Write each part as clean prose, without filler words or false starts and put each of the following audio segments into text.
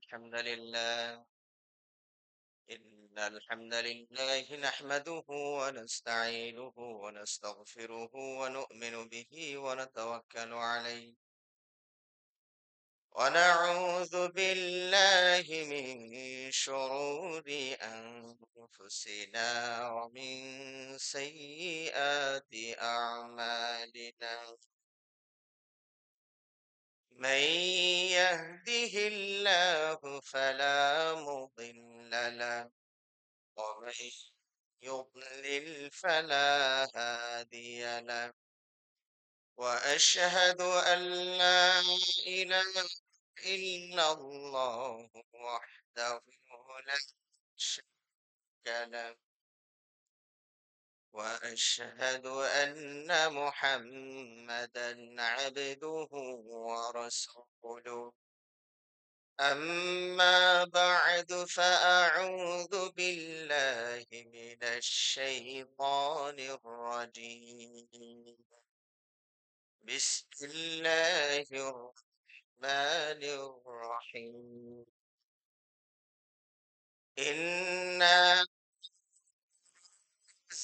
الحمد لله إن الحمد لله نحمده ونستعينه ونستغفره ونؤمن به ونتوكل عليه ونعوذ بالله من شرور أنفسنا ومن سيئات أعمالنا من يهده الله فلا مضل له ومن يضلل فلا هادي له وأشهد أن لا إله إلا الله وحده لا شريك له وأشهد أن محمدا عبده ورسوله أما بعد فأعوذ بالله من الشيطان الرجيم بسم الله الرحمن الرحيم إنا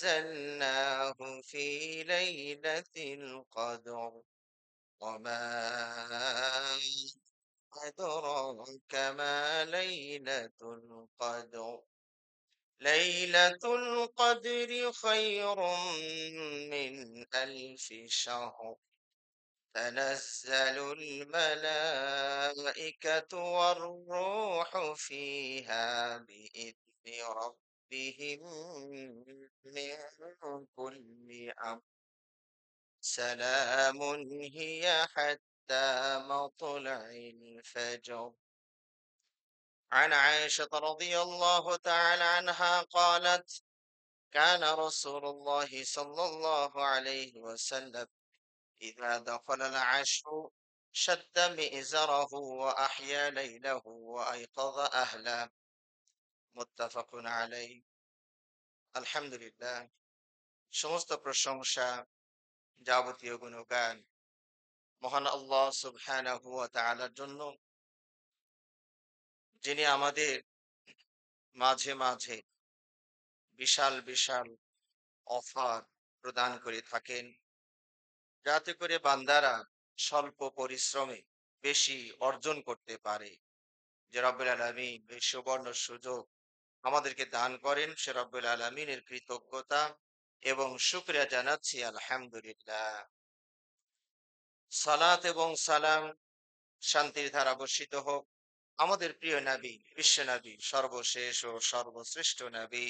أنزلناه في ليلة القدر وما أدراك ما ليلة القدر ليلة القدر خير من ألف شهر تنزل الملائكة والروح فيها بإذن ربهم من كل أمر سلام هي حتى مطلع الفجر عن عائشة رضي الله تعالى عنها قالت كان رسول الله صلى الله عليه وسلم إذا دخل العشر شد مئزره وأحيا ليله وأيقظ أهله متفق عليه الحمد لله সমস্ত প্রশংসা যাবতীয় গুণগান মহান আল্লাহ সুবহানাহু ওয়া তাআলার জন্য যিনি আমাদের মাঝে মাঝে বিশাল বিশাল অফার প্রদান করে থাকেন যাতে করে বান্দারা স্বল্প পরিশ্রমে বেশি অর্জন করতে পারে যে রব্বুল আলামিন এই সুবর্ণ সুযোগ আমাদেরকে দান করেন সে রব্বুল আলামিনের কৃতজ্ঞতা এবং শুকরিয়া জানাচ্ছি আলহামদুলিল্লাহ সালাত এবং সালাম শান্তির ধারা বর্ষিত হোক আমাদের প্রিয় নবী বিশ্ব নবী সর্বশেষ ও সর্বশ্রেষ্ঠ নবী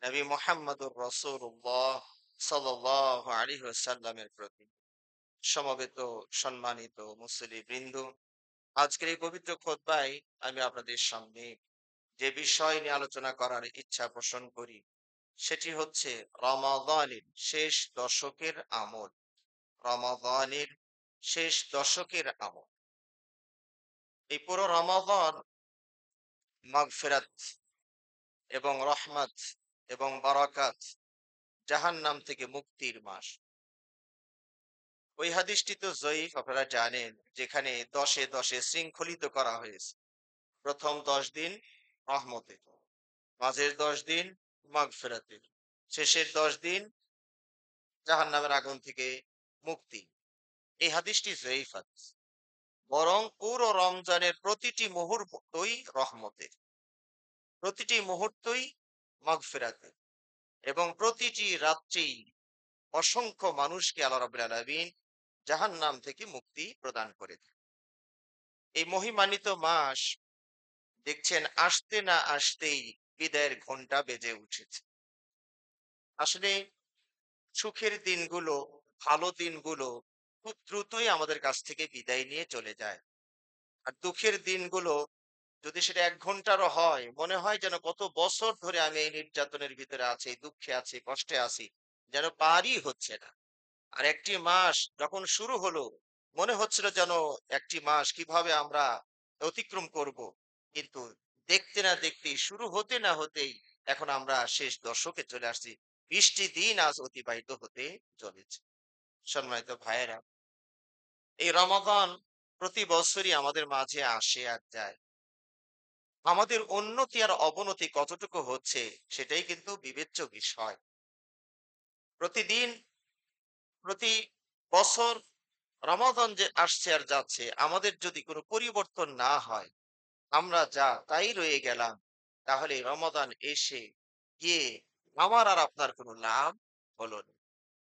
নবী মুহাম্মদুর রাসূলুল্লাহ সাল্লাল্লাহু আলাইহি ওয়াসাল্লামের প্রতি সমবেত সম্মানিত মুসলিম বৃন্দ আজকের এই পবিত্র খুতবায় আমি আপনাদের সামনে যে বিষয় নিয়ে আলোচনা করার ইচ্ছা পোষণ করি সেটি হচ্ছে রমাদানের শেষ দশকের আমল রমাদানের শেষ দশকের আমল এই পুরো রমাদান মাগফিরাত এবং রহমত এবং বারাকাত জাহান্নাম থেকে মুক্তির মাস ওই হাদিসটি তো জয়ীফ আপনারা জানেন যেখানে দশে দশে শৃঙ্খলিত করা হয়েছে প্রথম 10 দিন রহমতের মাঝের 10 দিন মাগফিরাতের শেষের 10 দিন জাহান্নামের আগুন থেকে মুক্তি এই হাদিসটি জয়ীফ হাদিস বরং পুরো রমজানের প্রতিটি মুহূর্তই রহমতের প্রতিটি মুহূর্তই মাগফিরাতের এবং প্রতিটি রাত্রেই অসংখ্য মানুষকে আল্লাহ রাব্বুল আলামিন জাহান্নাম থেকে মুক্তি প্রদান করে থাকেন এই মহিমান্বিত মাস দেখছেন আসতে না আসতেই বিদায়ের ঘন্টা বেজে উঠেছে আসলে সুখের দিনগুলো ভালো দিনগুলো খুব দ্রুতই আমাদের কাছ থেকে বিদায় নিয়ে চলে যায় আর দুঃখের দিনগুলো যদি সেটা 1 ঘন্টারও হয় মনে হয় যেন কত বছর ধরে আমি এই নির্যাতনের ভিতরে আছি এই দুঃখে আছি কষ্টে আছি যেন পারই হচ্ছে না আর একটি মাস যখন শুরু হলো মনে হচ্ছিল যেন একটি মাস কিভাবে আমরা অতিক্রম করব কিন্তু দেখতে না দেখতেই শুরু হতে না হতেই এখন আমরা শেষ দশকে চলে আসছি 20টি দিন আজ অতিবাহিত হতে চলেছে সম্মানিত ভাইয়েরা এই রমাদান প্রতি বছরই আমাদের মাঝে আসে আর যায় আমাদের উন্নতি আর অবনতি কতটুকু হচ্ছে সেটাই কিন্তু বিবেচ্য বিষয়। প্রতিদিন, প্রতি বছর রমাদান যে আসছে আর যাচ্ছে, আমাদের যদি কোনো পরিবর্তন না হয়, আমরা যা তাই রয়ে গেলাম, তাহলে রমাদান এসে গিয়ে আমার আর আপনার কোনো লাভ হলো না।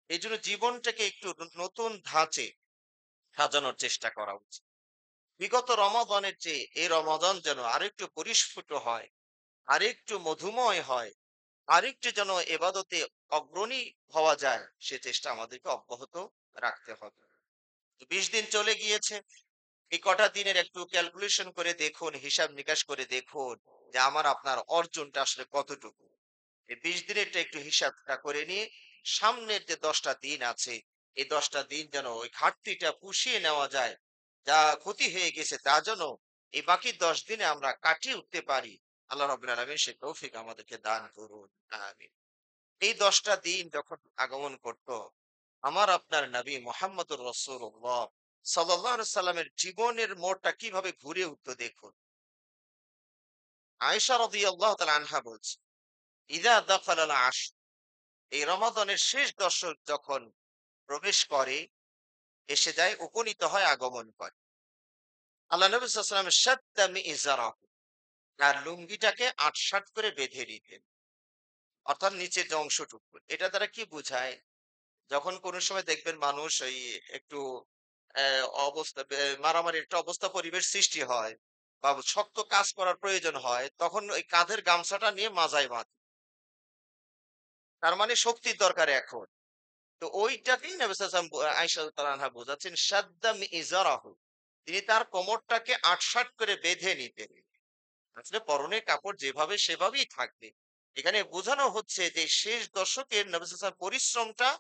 এইজন্য জীবনটাকে একটু নতুন ধাঁচে সাজানোর চেষ্টা করা উচিত। বিগত রমাদানের চেয়ে এই রমাদান যেন আরেকটু পরিস্ফুট হয়, আরেকটু মধুময় হয়, আরেকটু যেন এবাদতে অগ্রণী হওয়া যায়, সে চেষ্টা আমাদেরকে অব্যাহত রাখতে হবে। তো ২০ দিন চলে গিয়েছে। এই কটা দিনের একটু ক্যালকুলেশন করে দেখুন, হিসাব নিকাশ করে দেখুন যে আমার আপনার অর্জনটা আসলে কতটুকু। এই ২০ দিনেরটা একটু হিসাবটা করে নিয়ে সামনের যে ১০টা দিন আছে, এই ১০টা দিন যেন ওই ঘাটতিটা পুষিয়ে নেওয়া যায়। যা ক্ষতি হয়ে গেছে তা যেন এই বাকি ১০ দিনে আমরা কাটিয়ে উঠতে পারি। আল্লাহ রাব্বুল আলামিন সে তৌফিক আমাদেরকে দান করুন। আমিন। এই ১০টা দিন যখন আগমন করত, আমার আপনার নবী মুহাম্মদুর রাসূলুল্লাহ সাল্লাল্লাহু আলাইহি সাল্লামের জীবনের মোড়টা কিভাবে ঘুরে উঠতো দেখুন। আয়েশা রাদিয়াল্লাহু তাআলা আনহা বলছে, "ইযা দাখালাল আশর" এই রমাদানের শেষ দশক যখন প্রবেশ করে, এসে যায়, উপনীত হয়, আগমন করে। আল্লাহ নবী সাল্লাল্লাহু আলাইহি ওয়াসাল্লাম শাদ্দা মি'জারাহু তার লুঙ্গিটাকে আঁটসাঁট করে বেঁধে নিতেন। অর্থাৎ নিচের যে অংশটুকু। এটা দ্বারা কি বুঝায়? যখন কোনো সময় দেখবেন মানুষ ওই একটু অবস্থা মারামারির একটা অবস্থা পরিবেশ সৃষ্টি হয় বা শক্ত কাজ করার প্রয়োজন হয়, তখন ওই কাঁধের গামছাটা নিয়ে মাজায় বাঁধে। তার মানে শক্তির দরকার এখন। তো ওইটাকেই নবী সাল্লাল্লাহু আলাইহি ওয়াসাল্লাম আয়েশা রাদিয়াল্লাহু আনহা বোঝাচ্ছেন শাদ্দা মি'জারাহু। তিনি তার কোমরটাকে আঁটসাঁট করে বেঁধে নিতেন। আসলে পরনের কাপড় যেভাবে সেভাবেই থাকবে। এখানে বোঝানো হচ্ছে যে শেষ দশকের নবী সাল্লাল্লাহু আলাইহি ওয়াসাল্লাম পরিশ্রমটা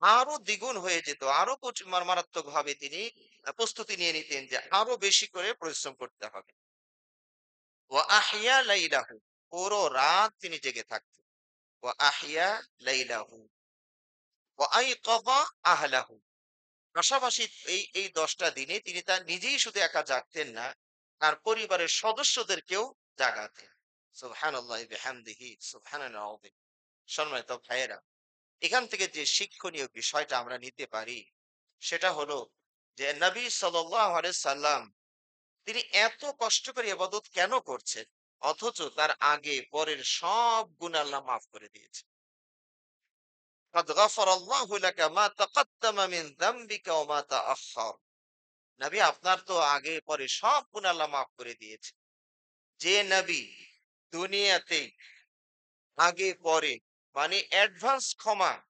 আরো দ্বিগুণ হয়ে যেত। আরো মারাত্মকভাবে তিনি প্রস্তুতি নিয়ে নিতেন যে আরো বেশি করে পরিশ্রম করতে হবে। ওয়া আহইয়া লাইলাহু পুরো রাত তিনি জেগে থাকতেন। ওয়া আহইয়া লাইলাহু ওয়া আইকাযা আহলাহু পাশাপাশি এই ১০ টা দিনে তিনি তার নিজেই শুধু একা জাগতেন না, তার পরিবারের সদস্যদেরকেও জাগাতেন। সুবহানাল্লাহি বিহামদিহি সুবহানাল আযীম। সম্মানিত ভাইয়েরা, এখান থেকে যে শিক্ষণীয় বিষয়টা আমরা নিতে পারি সেটা হলো যে নবী সাল্লাল্লাহু আলাইহি সাল্লাম তিনি এত কষ্ট করে ইবাদত কেন করছেন? অথচ তার আগে পরের সব গুনাহ আল্লাহ মাফ করে দিয়েছে। قد غفر الله لك ما تقدم من ذنبك وما تأخر নবী আপনার তো আগে পরে সব গুনাহ আল্লাহ মাফ করে দিয়েছে। যে নবী দুনিয়াতে আগে পরে মানে অ্যাডভান্স ক্ষমা,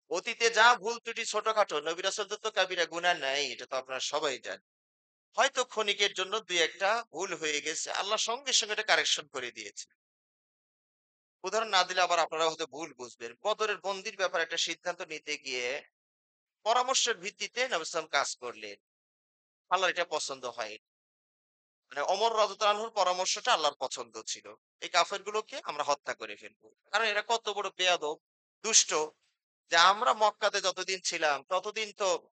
অতীতে যা ভুল ত্রুটি ছোটখাটো নবী রাসূলদের তো কাবিরা গুনাহ নাই, এটা তো আপনারা সবাই জানেন। হয়তো ক্ষণিকের জন্য ২-১ টা ভুল হয়ে গেছে। আল্লাহ সঙ্গে, সঙ্গে এটা কারেকশন করে দিয়েছে। উদাহরণ না দিলে আবার আপনারা হয়তো ভুল বুঝবেন। বদরের বন্দির ব্যাপারে একটা সিদ্ধান্ত নিতে গিয়ে পরামর্শের ভিত্তিতে নবী সাল্লাল্লাহু আলাইহি ওয়াসাল্লাম কাজ করলেন। আল্লাহর এটা পছন্দ হয়নি। মানে ওমর রাদিয়াল্লাহু আনহুর পরামর্শটা আল্লাহর পছন্দ ছিল। এই কাফেরগুলোকে আমরা হত্যা করে ফেলবো। কারণ এরা কত বড় বেয়াদব, দুষ্ট, যে আমরা মক্কাতে যতদিন ছিলাম ততদিন তো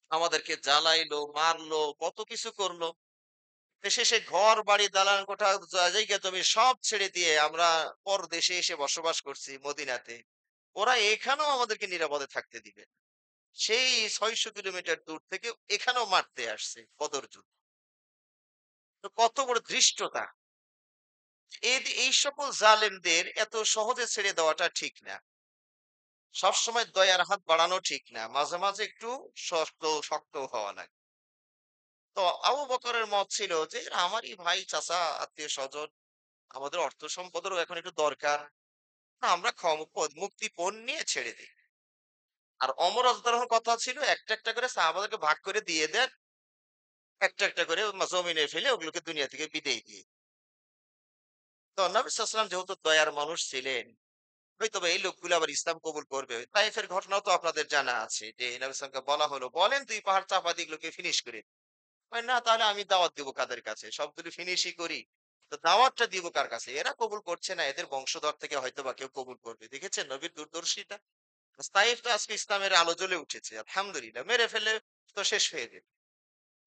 আমাদেরকে জ্বালাইলো, মারলো, কত কিছু করলো। তো শেষে ঘর বাড়ি দালান কোঠা জায়গা জমি সব ছেড়ে দিয়ে আমরা পরদেশে এসে বসবাস করছি মদিনাতে। ওরা এখানেও আমাদেরকে নিরাপদে থাকতে দিবে না। সেই ৬০০ কিলোমিটার দূর থেকে এখানেও মারতে আসছে বদর যুদ্ধ। তো কত বড় ধৃষ্টতা! এই সকল জালেমদের এত সহজে ছেড়ে দেওয়াটা ঠিক না। সবসময় দয়ার হাত বাড়ানো ঠিক না। মাঝে, মাঝে একটু শক্ত হওয়া লাগে। তো আবু বকরের মত ছিল যে এরা আমারই ভাই, চাচা, আত্মীয়-স্বজন। আমাদের অর্থ সম্পদেরও এখন একটু দরকার। না, আমরা মুক্তিপণ নিয়ে ছেড়ে দেই। আর ওমর রাদিয়াল্লাহু আনহুর কথা ছিল একটা, একটা করে সাহাবাদেরকে ভাগ করে দিয়ে দেন। একটা, একটা করে জমিনে ফেলে ওগুলোকে দুনিয়া থেকে বিদায় দিয়ে। তো নবী সাল্লাল্লাহু আলাইহি ওয়াসাল্লাম যেহেতু দয়ার মানুষ ছিলেন, হয়তোবা এই লোকগুলো আবার ইসলাম কবুল করবে। তায়েফের ঘটনাও তো আপনাদের জানা আছে যে নবী সাল্লাল্লাহু আলাইহি ওয়াসাল্লামকে বলা হলো, "বলেন ২ পাহাড় চাপা দিয়ে এগুলোকে ফিনিশ করে।" কয়, "না, তাহলে আমি দাওয়াত দিব কাদের কাছে? সবগুলো ফিনিশই করি। তো দাওয়াতটা দিব কার কাছে? এরা কবুল করছে না, এদের বংশধর থেকে হয়তোবা কেউ কবুল করবে।" দেখেছেন নবীর দূরদর্শিতা? তাইফ তো আজকে ইসলামের আলো জ্বলে উঠেছে। আলহামদুলিল্লাহ। মেরে ফেললে তো শেষ হয়ে যেত।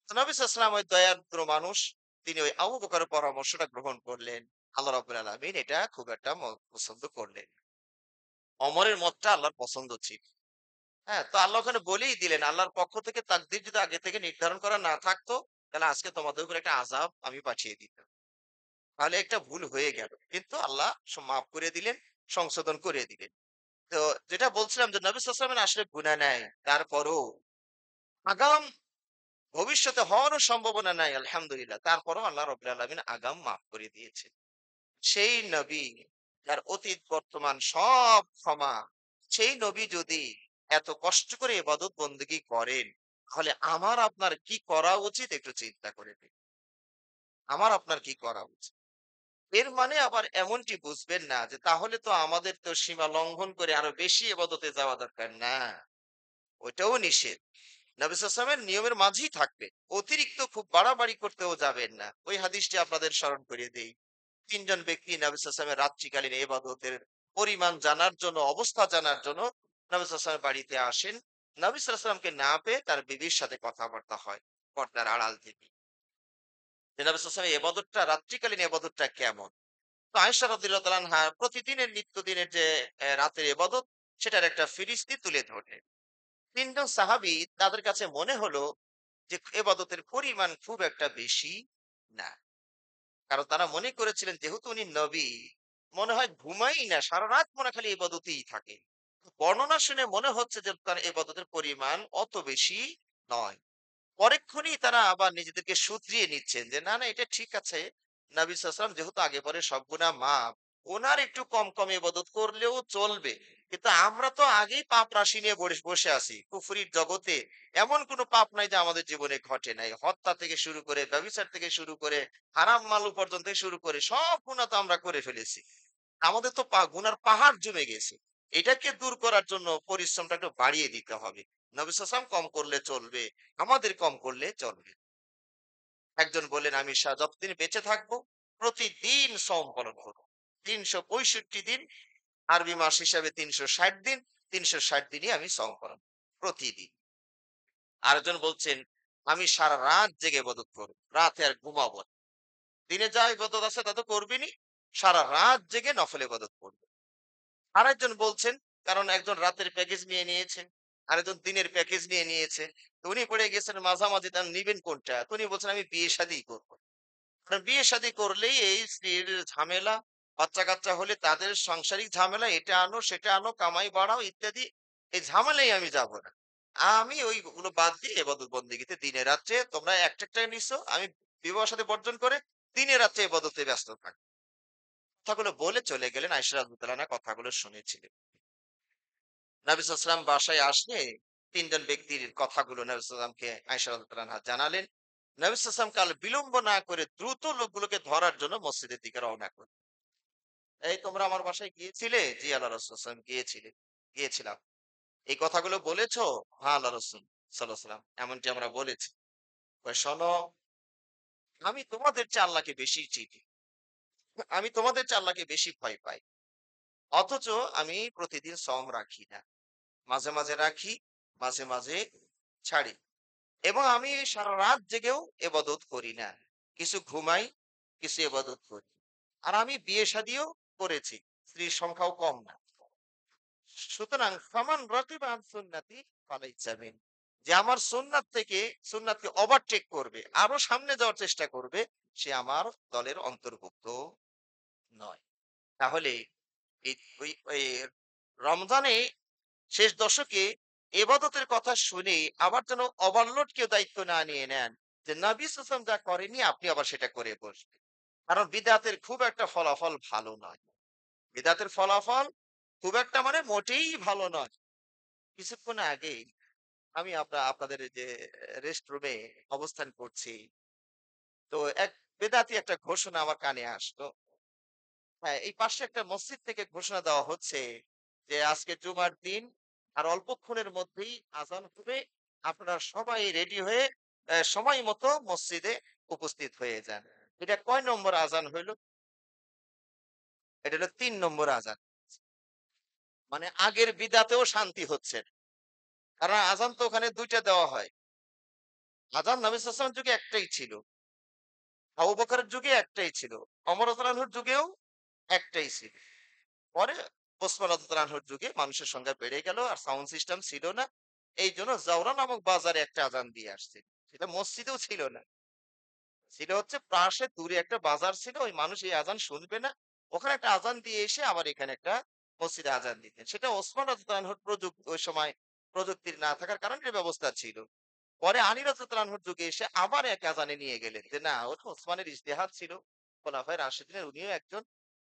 তো নবী সাল্লাল্লাহু আলাইহি ওয়াসাল্লাম ওই দয়ার্দ্র মানুষ। তিনি ওই আবু বকরের পরামর্শটা গ্রহণ করলেন। আল্লাহ রাব্বুল আলামিন এটা খুব একটা পছন্দ করলেন। ওমরের মতটা আল্লাহর পছন্দ ছিল। হ্যাঁ? তো আল্লাহ ওখানে বলেই দিলেন, আল্লাহর পক্ষ থেকে তাকদীর যদি আগে থেকে নির্ধারণ করা না থাকতো, তাহলে আজকে তোমাদের উপর একটা আযাব আমি পাঠিয়ে দিতাম। তাহলে একটা ভুল হয়ে গেল। কিন্তু আল্লাহ মাফ করে দিলেন, সংশোধন করে দিলেন। তো যেটা বলছিলাম যে নবী সাল্লাল্লাহু আলাইহি ওয়াসাল্লামের আসলে গুনাহ নাই। তারপরও আগাম ভবিষ্যতে হওয়ারও সম্ভাবনা নাই আলহামদুলিল্লাহ। তারপরেও আল্লাহ রাব্বুল আলামিন আগাম মাফ করে দিয়েছেন। সেই নবী যার অতীত বর্তমান সব ক্ষমা, সেই নবী যদি এত কষ্ট করে ইবাদত বন্দেগী করেন, তাহলে আমার আপনার কি করা উচিত একটু চিন্তা করে দেখুন। আমার আপনার কি করা উচিত? এর মানে আবার এমনটি বুঝবেন না যে তাহলে তো আমাদের তো সীমা লঙ্ঘন করে আরো বেশি ইবাদতে যাওয়া দরকার। না, ওইটাও নিষেধ। নবী সাল্লাল্লাহু আলাইহি ওয়াসাল্লামের নিয়মের মাঝেই থাকবে। অতিরিক্ত খুব বাড়াবাড়ি করতেও যাবেন না। ওই হাদিসটি আপনাদের স্মরণ করিয়ে দেই। ৩ জন ব্যক্তি নবী সাল্লাল্লাহু আলাইহি ওয়াসাল্লামের রাত্রিকালীন ইবাদতের পরিমাণ জানার জন্য, অবস্থা জানার জন্য নবী সাল্লাল্লাহু আলাইহি ওয়াসাল্লামের বাড়িতে আসেন। নবী সাল্লাল্লাহু আলাইহি ওয়াসাল্লামকে না পেয়ে তার বিবির সাথে কথাবার্তা হয় পর্দার আড়াল থেকে। যে নবী সাল্লাল্লাহু আলাইহি ওয়াসাল্লাম ইবাদতটা রাত্রিকালীন ইবাদতটা কেমন? তো আয়েশা রাদিয়াল্লাহু তাআলা আনহা প্রতিদিনের নিত্যদিনের যে রাতের ইবাদত সেটার একটা ফিরিস্তি তুলে ধরলেন। ৩ জন সাহাবী তাদের কাছে মনে হলো যে এবাদতের পরিমাণ খুব একটা বেশি না। কারণ তারা মনে করেছিলেন যেহেতু উনি নবী, মনে হয় ঘুমাই না, সারা রাত মনে হয় খালি ইবাদতেই থাকে। বর্ণনা শুনে মনে হচ্ছে যে তার ইবাদতের পরিমাণ অত বেশি নয়। পরেক্ষণেই তারা আবার নিজেদেরকে শুধরিয়ে নিচ্ছেন যে না, না এটা ঠিক আছে। নবী সাল্লাল্লাহু আলাইহি ওয়াসাল্লাম যেহেতু আগে পরে সব গুনাহ মাফ, উনার একটু কম, কম ইবাদত করলেও চলবে। কিন্তু আমরা তো আগেই পাপ রাশি নিয়ে বসে আছি। কুফরির জগতে এমন কোন পাপ নাই যে আমাদের জীবনে ঘটে নাই। হত্যা থেকে শুরু করে, ব্যভিচার থেকে শুরু করে, হারাম মাল উপার্জন থেকে শুরু করে সব গুনাহ তো আমরা করে ফেলেছি। আমাদের তো গুনার পাহাড় জমে গেছে। এটাকে দূর করার জন্য পরিশ্রমটা একটু বাড়িয়ে দিতে হবে। নবী সাল্লাল্লাহু আলাইহি ওয়াসাল্লাম কম করলে চলবে, আমাদের কম করলে চলবে। একজন বললেন, আমি যতদিন বেঁচে থাকবো প্রতিদিন শ্রম পালন করব। ৩৬৫ দিন, আরবি মাস হিসাবে ৩৬০ দিন, ৩৬০ দিনই আমি শ্রম পালন করব, প্রতিদিন। আরেকজন বলছেন, আমি সারা রাত জেগে ইবাদত করব, রাতে আর ঘুমাবো না। দিনে যা ইবাদত আছে তা তো করবেনই, সারা রাত জেগে নফল ইবাদত করব। আরেকজন বলছেন, কারণ একজন রাতের প্যাকেজ নিয়ে নিয়েছে, আরেকজন দিনের প্যাকেজ নিয়ে নিয়েছে। তো উনি পড়ে গেছেন মাঝামাঝি, তা নিবেন কোনটা? তো উনি বলছেন, আমি বিয়ে শাদী করব। কারণ বিয়ে শাদী করলেই এই স্ত্রীর ঝামেলা, বাচ্চা-কাচ্চা হলে তাদের সাংসারিক ঝামেলা, এটা আনো, সেটা আনো, কামাই বাড়াও ইত্যাদি। এই ঝামেলায় আমি যাব না। আমি ওইগুলো বাদ দিয়ে ইবাদত বন্দেগীতে দিনে রাত্রে তোমরা একটা নিছো, আমি বিবাহ সাথে বর্জন করে দিনে রাত্রে ইবাদতে ব্যস্ত থাকব। কথাগুলো বলে চলে গেলেন। আয়েশা রাদিয়াল্লাহু তাআলা কথাগুলো শুনেছিলেন। নবী সাল্লাল্লাহু আলাইহি ওয়াসাল্লাম বাসায় আসলে ৩ জন ব্যক্তির কথাগুলো নবী সাল্লাল্লাহু আলাইহি ওয়াসাল্লামকে আয়েশা রাদিয়াল্লাহু তাআলা জানালেন। নবী সাল্লাল্লাহু আলাইহি ওয়াসাল্লাম কাল বিলম্ব না করে দ্রুত লোকগুলোকে ধরার জন্য মসজিদের দিকে রওনা করলেন। এই তোমরা আমার বাসায় গিয়েছিলে? জি আল্লাহ রাসূল সাল্লাল্লাহু আলাইহি ওয়াসাল্লাম গিয়েছিলাম। এই কথাগুলো বলেছো? হ্যাঁ আল্লাহ রাসূল সাল্লাল্লাহু আলাইহি ওয়াসাল্লাম এমনটি আমরা বলেছি। কয় শোনো, আমি তোমাদের চেয়ে আল্লাহকে বেশি চিনি। আমি তোমাদের চেয়ে আল্লাহকে বেশি ভয় পাই। অথচ আমি প্রতিদিন সওম রাখি না। মাঝে, মাঝে রাখি, মাঝে, মাঝে ছাড়ি। এবং আমি সারা রাত জেগেও এবাদত করি না। কিছু ঘুমাই, কিছু এবাদত করি। আর আমি বিয়ে শাদিও করেছি। স্ত্রীর সংখ্যাও কম না। সুতরাং ফামান রাগিবা আন সুন্নতি ফালাইসা মিন। যে আমার সুন্নাত থেকে সুন্নাতকে ওভারটেক করবে, আরো সামনে যাওয়ার চেষ্টা করবে, সে আমার দলের অন্তর্ভুক্ত নয়। তাহলে এই ওই ওই রমজানে শেষ দশকে এবাদতের কথা শুনে আবার যেন ওভারলোড কেউ দায়িত্ব না নিয়ে নেন যে নবী সাল্লাল্লাহু আলাইহি ওয়াসাল্লাম যা করেনি আপনি আবার সেটা করে বসবেন। কারণ বিদআতের খুব একটা ফলাফল ভালো নয়। বিদআতের ফলাফল খুব একটা মানে মোটেই ভালো নয়। কিছুক্ষণ আগেই আমি আপনাদের এই যে রেস্ট রুমে অবস্থান করছি। তো এক বেদাতি একটা ঘোষণা আমার কানে আসলো। হ্যাঁ, এই পাশে একটা মসজিদ থেকে ঘোষণা দেওয়া হচ্ছে যে আজকে জুমার দিন, আর অল্পক্ষণের মধ্যেই আজান হবে। আপনারা সবাই রেডি হয়ে সময় মতো মসজিদে উপস্থিত হয়ে যান। এটা কয় নম্বর আজান হইল? এটা হলো ৩ নম্বর আজান। মানে আগের বিদাতেও শান্তি হচ্ছে না। কারণ আজান তো ওখানে ২ টা দেওয়া হয়। আজান নবী সাল্লাল্লাহু আলাইহি ওয়াসাল্লামের যুগে একটাই ছিল। আবু বকরের যুগে একটাই ছিল। ওমর রাদিয়াল্লাহু আনহুর যুগেও একটাই ছিল। পরে ওসমান রাদিয়াল্লাহু আনহুর যুগে মানুষের সংখ্যা বেড়ে গেল আর সাউন্ড সিস্টেম ছিল না। এইজন্য জাওরা নামক বাজারে একটা আজান দিয়ে আসছে। সেটা মসজিদেও ছিল না। ছিল হচ্ছে পাশে দূরে একটা বাজার ছিল। ওই মানুষ এই আজান শুনবে না। ওখানে একটা আজান দিয়ে এসে আবার এখানে একটা মসজিদে আজান দিতেন। সেটা ওসমান রাদিয়াল্লাহু আনহুর ওই সময় প্রযুক্তির না থাকার কারণে এই ব্যবস্থা ছিল। পরে আলী রাদিয়াল্লাহু আনহুর যুগে এসে আবার এক আজানে নিয়ে গেলেন। যে না ওটা ওসমানের ইজতিহাদ ছিল। খোলাফায়ে রাশিদিনের উনিও একজন।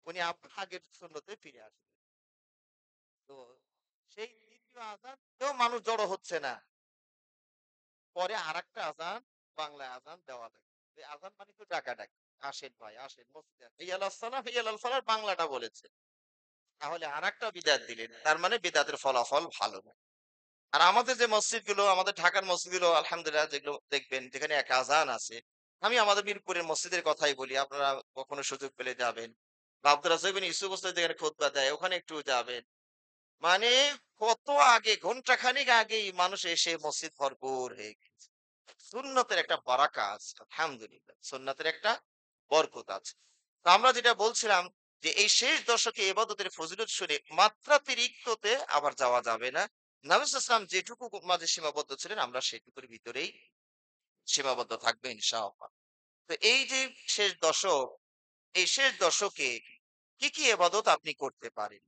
উনি আবার আগের সুন্নতে ফিরে আসলেন। তো সেই ২য় আযানতেও মানুষ জড়ো হচ্ছে না। পরে আরেকটা আযান বাংলায় আযান দেওয়া লাগে। এই আযান মানে তো ডাকাডাকি। আসেন ভাই আসেন মসজিদে আসেন। হাইয়া আলাস সালাহ হাইয়া আলাল ফালাহ বাংলাটা বলেছে। তাহলে আরেকটা বিদআত দিলেন। তার মানে বিদআতের ফলাফল ভালো না। আর আমাদের যে মসজিদগুলো আমাদের ঢাকার মসজিদগুলো আলহামদুলিল্লাহ যেগুলো দেখবেন যেখানে এক আযান আছে। আমি আমাদের মিরপুরের মসজিদের কথাই বলি। আপনারা কখনো সুযোগ পেলে যাবেন। বা আব্দুর রাজ্জাক বিন ইউসুফ ওস্তাদ যেখানে খুতবা দেয় ওখানে একটু যাবেন। মানে কত আগে ঘন্টাখানেক আগেই মানুষ এসে মসজিদ ভরপুর হয়ে গেছে। সুন্নতের একটা বারাকা আছে। আলহামদুলিল্লাহ। সুন্নতের একটা বরকত আছে। তো আমরা যেটা বলছিলাম যে এই শেষ দশকে ইবাদতের ফজিলত শুনে মাত্রাতিরিক্ততে আবার যাওয়া যাবে না। নবী সাল্লাল্লাহু আলাইহি ওয়াসাল্লাম যেটুকু মাঝে সীমাবদ্ধ ছিলেন আমরা সেটুকুর ভিতরেই সীমাবদ্ধ থাকবো ইনশাআল্লাহ। তো এই যে শেষ দশক, এই শেষ দশকে কি ইবাদত আপনি করতে পারেন?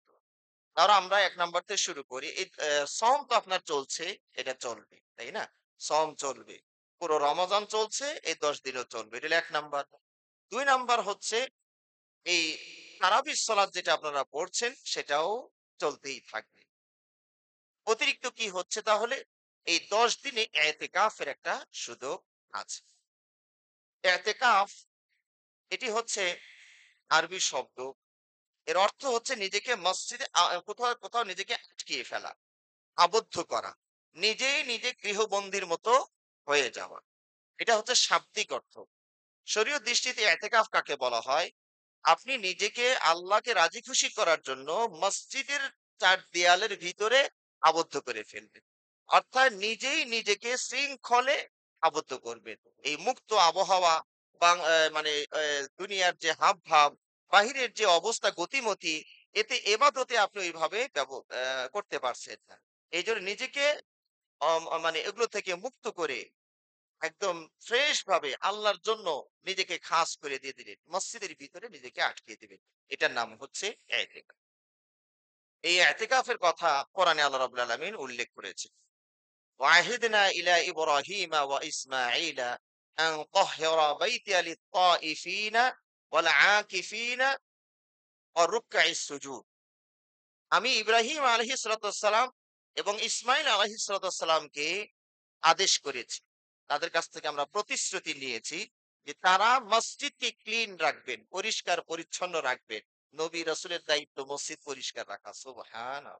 ধরো আমরা ১ নাম্বার থেকে শুরু করি। এই সম তো আপনার চলছে, এটা চলবে। তাই না? সম চলবে। পুরো রমাজান চলছে, এই ১০ দিনও চলবে। এটা হলো ১ নাম্বার। ২ নাম্বার হচ্ছে এই তারাবির সালাত যেটা আপনারা পড়ছেন, সেটাও চলতেই থাকবে। অতিরিক্ত কি হচ্ছে তাহলে? এই ১০ দিনে এতেকাফের একটা সুযোগ আছে। এতেকাফ এটি হচ্ছে আরবি শব্দ। এর অর্থ হচ্ছে নিজেকে মসজিদে কোথাও নিজেকে আটকিয়ে ফেলা। আবদ্ধ করা। নিজেই নিজে গৃহবন্দীর মতো হয়ে যাওয়া। এটা হচ্ছে শাব্দিক অর্থ। শরীয়ত দৃষ্টিতে এতেকাফ কাকে বলা হয়? আপনি নিজেকে আল্লাহকে রাজি খুশি করার জন্য মসজিদের ৪ দেয়ালের ভিতরে আবদ্ধ করে ফেলবেন। অর্থাৎ নিজেই নিজেকে শৃঙ্খলে আবদ্ধ করবেন। এই মুক্ত আবহাওয়া মানে দুনিয়ার যে হাবভাব, বাহিরের যে অবস্থা গতিমতি, এতে এবাদতে আপনি ওইভাবে করতে পারছেন না। এইজন্য নিজেকে মানে এগুলো থেকে মুক্ত করে একদম ফ্রেশ ভাবে আল্লাহর জন্য নিজেকে খাস করে দিয়ে দিলেন। মসজিদের ভিতরে নিজেকে আটকিয়ে দিবেন। এটার নাম হচ্ছে এতেকাফ। এই এতেকাফের কথা কোরআনে আল্লাহ রাব্বুল আলামিন উল্লেখ করেছেন। ওয়াহিদনা ইলা ইব্রাহিমা ওয়া ইসমাঈলা আন তাহহিরা বাইতিয়া লিত-তাইফিনা ওয়াল আকিফিনা ওয়া রুকআইস সুজুদ। আমি ইব্রাহিম আলাইহিস সালাতু ওয়াস সালাম এবং ইসমাঈল আলাইহিস সালাতু ওয়াস সালামকে আদেশ করেছি। তাদের কাছ থেকে আমরা প্রতিশ্রুতি নিয়েছি যে তারা মসজিদকে ক্লিন রাখবেন, পরিষ্কার পরিচ্ছন্ন রাখবেন। নবী রাসূলের দায়িত্ব মসজিদ পরিষ্কার রাখা। সুবহানাল্লাহ।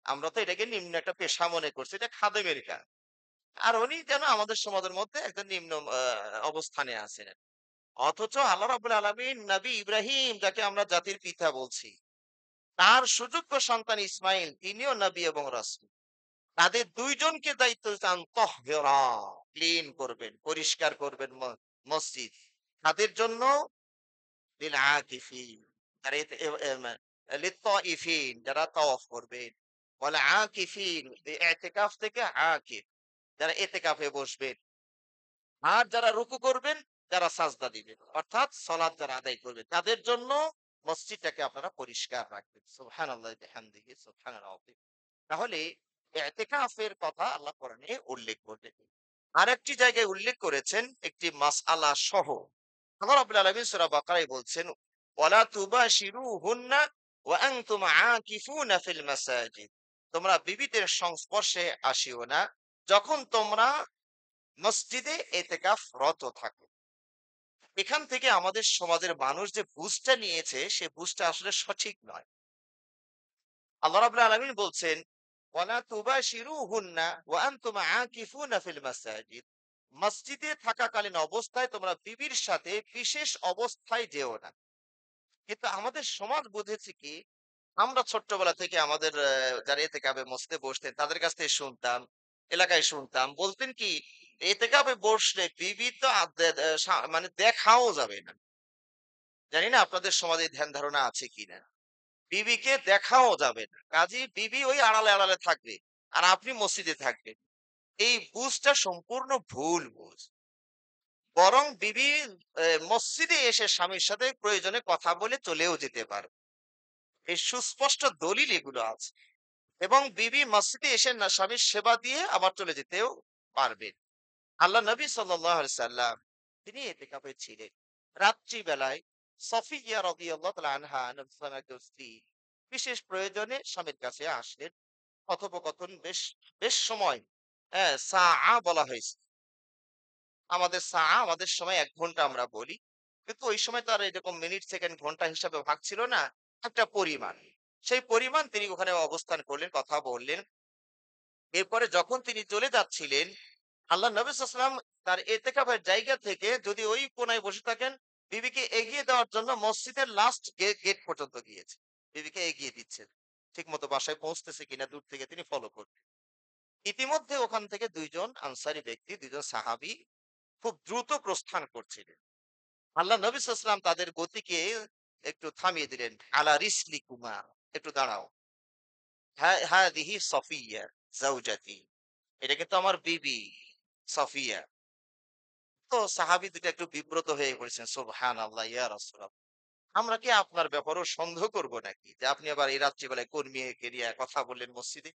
আমরা তো এটাকে নিম্ন একটা পেশা মনে করছি। এটা খাদেমের কাজ। আর উনি যেন আমাদের সমাজের মধ্যে একজন নিম্ন অবস্থানে আছেন। অথচ আল্লাহ রাব্বুল আলামিন নবী ইব্রাহিম যাকে আমরা জাতির পিতা বলছি, তার সুযোগ্য সন্তান ইসমাইল তিনিও নবী এবং রাসূল। তাদের ২ জনকে দায়িত্ব চান তহবিরা ক্লিন করবেন, পরিষ্কার করবেন মসজিদ। তাদের জন্য লিল আকিফিন যারা লিত্তাইফিন যারা তাওয়াফ করবেন। ওয়াল আকিফিন ইতিকাফ থেকে আকিফ যারা ইতিকাফে বসবেন। আর যারা রুকু করবেন, যারা সাজদা দিবেন। অর্থাৎ সালাত যারা আদায় করবেন। তাদের জন্য মসজিদটাকে আপনারা পরিষ্কার রাখবেন। সুবহানাল্লাহি বিহামদিহি সুবহানাল আযীম। তাহলে এতেকাফের কথা আল্লাহ কোরআনে উল্লেখ করলেন। আরেকটি জায়গায় উল্লেখ করেছেন একটি মাসআলা সহ। আল্লাহ রাব্বুল আলামিন সূরা বাকারায় বলছেন, "ওয়ালা তুবাশিরুহুন্না ওয়া আনতুম আকিফুনা ফিল মাসাজিদ।" তোমরা বিবিদের সংস্পর্শে আসিও না যখন তোমরা মসজিদে এতেকাফ রত থাকো। এখান থেকে আমাদের সমাজের মানুষ যে বুঝটা নিয়েছে সে বুঝটা আসলে সঠিক নয়। আল্লাহ রাব্বুল আলামিন বলছেন, "ওয়ালা তুবাশিরুহুন্না ওয়া আনতুম আকিফুনা ফিল মাসাজিদ।" মসজিদে থাকাকালীন অবস্থায় তোমরা বিবির সাথে বিশেষ অবস্থায় যেও না। কিন্তু আমাদের সমাজ বুঝেছে কি, আমরা ছোট্টবেলা থেকে আমাদের যারা ইতিকাফে মসজিদে বসতেন তাদের কাছ থেকে শুনতাম, এলাকায় শুনতাম। বলতেন কি? এতেকাফে বসলে বিবি তো মানে দেখাও যাবে না। জানি না আপনাদের সমাজে ধ্যান ধারণা আছে কিনা। বিবিকে দেখাও যাবে না। কাজেই বিবি ওই আড়ালে, আড়ালে থাকবে। আর আপনি মসজিদে থাকবেন। এই বুঝটা সম্পূর্ণ ভুল বুঝ। বরং বিবি মসজিদে এসে স্বামীর সাথে প্রয়োজনে কথা বলে চলেও যেতে পারে। এই সুস্পষ্ট দলিল এগুলো আছে। এবং বিবি মসজিদে এসে না স্বামীর সেবা দিয়ে আবার চলে যেতেও পারবেন। আল্লাহ নবী সাল্লাল্লাহু আলাইহি সাল্লাম তিনি ইতিকাফে ছিলেন। রাত্রি বেলায় সফিয়া রাদিয়াল্লাহু তাআলা আনহা নবী সাল্লাল্লাহু আলাইহি ওয়াসাল্লামের স্ত্রী বিশেষ প্রয়োজনে স্বামীর কাছে আসলেন। কথোপকথন বেশ বেশ সময় বলা হয়েছে। আমাদের সময় ১ ঘন্টা আমরা বলি। কিন্তু ওই সময় তো আর এরকম মিনিট, সেকেন্ড, ঘন্টা হিসাবে ভাগ ছিল না। একটা পরিমাণ। সেই পরিমাণ তিনি ওখানে অবস্থান করলেন, কথা বললেন। এরপরে যখন তিনি চলে যাচ্ছিলেন, আল্লাহ নবী সাল্লাল্লাহু আলাইহি ওয়াসাল্লাম তার ইতিকাফের জায়গা থেকে যদি ওই কোনায় বসে থাকেন, বিবিকে এগিয়ে দেওয়ার জন্য মসজিদের লাস্ট গেট পর্যন্ত গিয়েছে। বিবিকে এগিয়ে দিচ্ছেন। ঠিকমতো বাসায় পৌঁছতেছে কিনা দূর থেকে তিনি ফলো করবেন। ইতিমধ্যে ওখান থেকে ২ জন আনসারী ব্যক্তি, ২ জন সাহাবী খুব দ্রুত প্রস্থান করছিলেন। আল্লাহ নবী সাল্লাল্লাহু আলাইহি ওয়াসাল্লাম তাদের গতিকে একটু থামিয়ে দিলেন। আলা রিসলিকুমা, একটু দাঁড়াও। হাদিহি সফিয়া যাওজাতি। এটা কিন্তু আমার বিবি সফিয়া। তো সাহাবী দুটো একটু বিব্রত হয়ে পড়েছেন। সুবহানাল্লাহ ইয়া রাসূলুল্লাহ। আমরা কি আপনার ব্যাপারেও সন্দেহ করব নাকি? যে আপনি আবার এই রাত্রিবেলায় কর্মীকে নিয়ে কথা বললেন মসজিদে?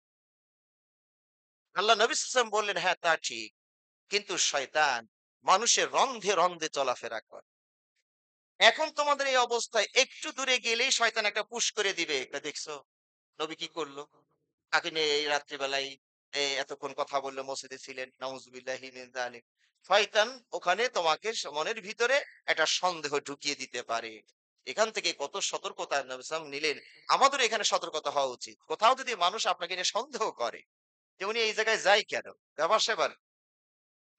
আল্লাহ নবী সাল্লাল্লাহু আলাইহি ওয়াসাল্লাম বললেন, হ্যাঁ, তা ঠিক। কিন্তু শয়তান মানুষের রন্ধে, রন্ধে চলাফেরা করে। এখন তোমাদের এই অবস্থায় একটু দূরে গেলেই শয়তান একটা পুশ করে দিবে। তা দেখছো নবী কি করলো? তাকে নিয়ে এই রাত্রিবেলায় এতক্ষণ কথা বললো, মসজিদে ছিলেন। নাউজুবিল্লাহি মিন যালিক। শয়তান ওখানে তোমাকে মনের ভিতরে একটা সন্দেহ ঢুকিয়ে দিতে পারে। এখান থেকে কত সতর্কতা নবী সাল্লাল্লাহু আলাইহি ওয়াসাল্লাম নিলেন। আমাদেরও এখানে সতর্কতা হওয়া উচিত। কোথাও যদি মানুষ আপনাকে নিয়ে সন্দেহ করে যে উনি এই জায়গায় যায় কেন? ব্যাপার-স্যাপার।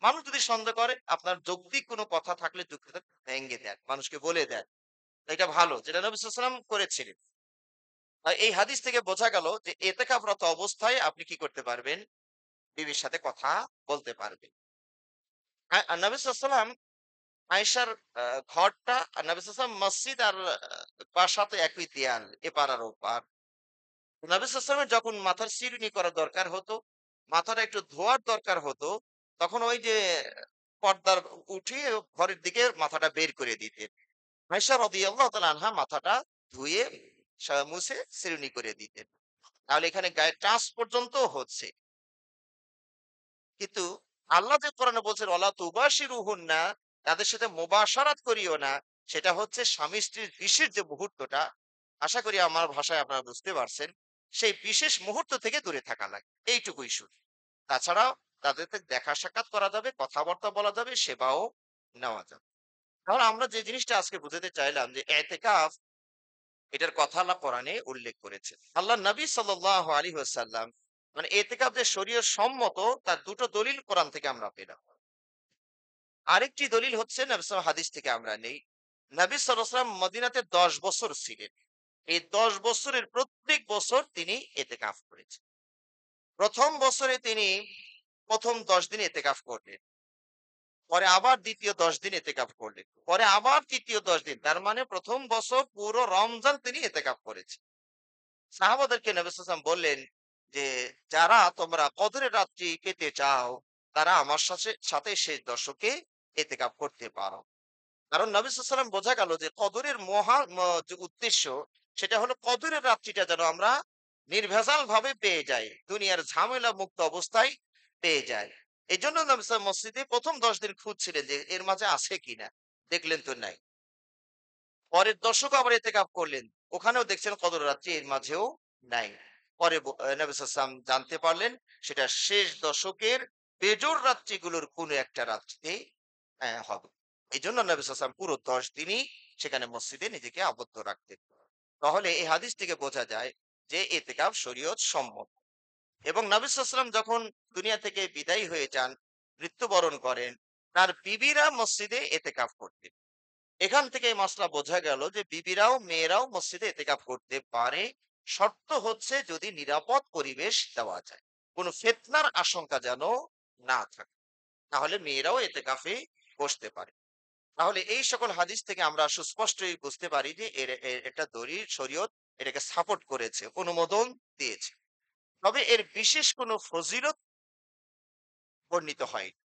মানুষ যদি সন্দেহ করে আপনার যৌক্তিক কোনো কথা থাকলে যুক্তিটা ভেঙে দেন। মানুষকে বলে দেন। এটা ভালো। যেটা নবী সাল্লাল্লাহু আলাইহি ওয়াসাল্লাম করেছিলেন। এই হাদিস থেকে বোঝা গেল যে এতেকাফরত অবস্থায় আপনি কি করতে পারবেন? বিবির সাথে কথা বলতে পারবেন। নবী সাল্লাল্লাহু আলাইহি ওয়াসাল্লাম আয়েশার ঘরটা নবী সাল্লাল্লাহু আলাইহি ওয়াসাল্লাম মসজিদ আর বাসা তো একই দেয়াল, এপার আর ওপার। নবী সাল্লাল্লাহু আলাইহি ওয়াসাল্লামের যখন মাথার চিরুনি করা দরকার হতো, মাথাটা একটু ধোয়ার দরকার হতো, তখন ওই যে পর্দার উঠিয়ে ঘরের দিকে মাথাটা বের করে দিতেন। আয়েশা রাদিয়াল্লাহু তাআলা আনহা মাথাটা ধুয়ে মুছে চিরুনি করে দিতেন। তাহলে এখানে গায়ের টাচ পর্যন্ত হচ্ছে। কিন্তু আল্লাহ যে কোরআনে বলছেন ওয়ালা তুবাশিরুহুন্না, তাদের সাথে মুবাশারাত করিও না, সেটা হচ্ছে স্বামী স্ত্রীর বিশেষ যে মুহূর্তটা, আশা করি আমার ভাষায় আপনারা বুঝতে পারছেন, সেই বিশেষ মুহূর্ত থেকে দূরে থাকা লাগে, এইটুকুই শুধু। তাছাড়াও তাদের সাথে দেখা সাক্ষাৎ করা যাবে, কথাবার্তা বলা যাবে, সেবাও নেওয়া যাবে। তাহলে আমরা যে জিনিসটা আজকে বুঝাতে চাইলাম যে এতেকাফ, এটার কথা আল্লাহ কোরআনে উল্লেখ করেছে। আল্লাহ নবী সাল্লাল্লাহু আলাইহি ওয়াসাল্লাম মানে এতেকাফ যে শরীয়ত সম্মত, তার দুটো দলিল কোরআন থেকে আমরা পেলাম। আরেকটি দলিল হচ্ছে নবী সাল্লাল্লাহু হাদিস থেকে আমরা নেই। নবী সাল্লাল্লাহু আলাইহি ওয়াসাল্লাম মদিনাতে ১০ বছর ছিলেন। এই ১০ বছরের প্রত্যেক বছর তিনি এতেকাফ করেছেন। ১ম বছরে তিনি ১ম ১০ দিন এতেকাফ করলেন। পরে আবার দ্বিতীয় ১০ দিন এতেকাফ করলেন। পরে আবার তৃতীয় ১০ দিন। তার মানে ১ম বছর পুরো রমজান তিনি এতেকাফ করেছেন। সাহাবাদেরকে নবী সাল্লাল্লাহু আলাইহি ওয়াসাল্লাম বললেন যে, "যারা তোমরা কদরের রাত্রি পেতে চাও, তারা আমার সাথে শেষ দশকে ইতিকাফ করতে পারো।" কারণ নবী সাল্লাল্লাহু আলাইহি ওয়াসাল্লাম বোঝা গেল যে কদরের মহা যে উদ্দেশ্য, সেটা হলো কদরের রাত্রিটা যেন আমরা নির্ভেজাল ভাবে পেয়ে যাই। দুনিয়ার ঝামেলা মুক্ত অবস্থায় পেয়ে যাই। এজন্য নবী সাল্লাল্লাহু আলাইহি ওয়াসাল্লাম মসজিদে ১ম ১০ দিন খুঁজছিলেন যে এর মাঝে আছে কিনা। দেখলেন তো নাই। পরের দশকও আবার ইতিকাফ করলেন। ওখানেও দেখছেন কদর রাত্রি এর মাঝেও নাই। পরে নবী সাল্লাল্লাহু আলাইহি ওয়াসাল্লাম জানতে পারলেন সেটা শেষ দশকের বেজোড় রাত্রিগুলোর কোনো একটা রাত্রিতে হবে। এজন্য নবী সাল্লাল্লাহু আলাইহি ওয়াসাল্লাম পুরো ১০ দিনই সেখানে মসজিদে নিজেকে আবদ্ধ রাখতেন। তাহলে এই হাদিস থেকে বোঝা যায় যে ইতিকাফ শরীয়ত সম্মত। এবং নবী সাল্লাল্লাহু আলাইহি ওয়াসাল্লাম যখন দুনিয়া থেকে বিদায়ী হয়ে যান, মৃত্যুবরণ করেন, তার বিবিরা মসজিদে ইতিকাফ করতেন। এখান থেকে এই মাসলা বোঝা গেল যে বিবিরাও মেয়েরাও মসজিদে এতেকাফ করতে পারে। শর্ত হচ্ছে যদি নিরাপদ পরিবেশ দেওয়া যায়, কোনো ফিতনার আশঙ্কা যেন না থাকে। তাহলে মেয়েরাও এতেকাফে বসতে পারে। তাহলে এই সকল হাদিস থেকে আমরা সুস্পষ্টই বুঝতে পারি যে এটা দলিল শরীয়ত এটাকে সাপোর্ট করেছে, অনুমোদন দিয়েছে। তবে এর বিশেষ কোনো ফজিলত বর্ণিত হয়নি।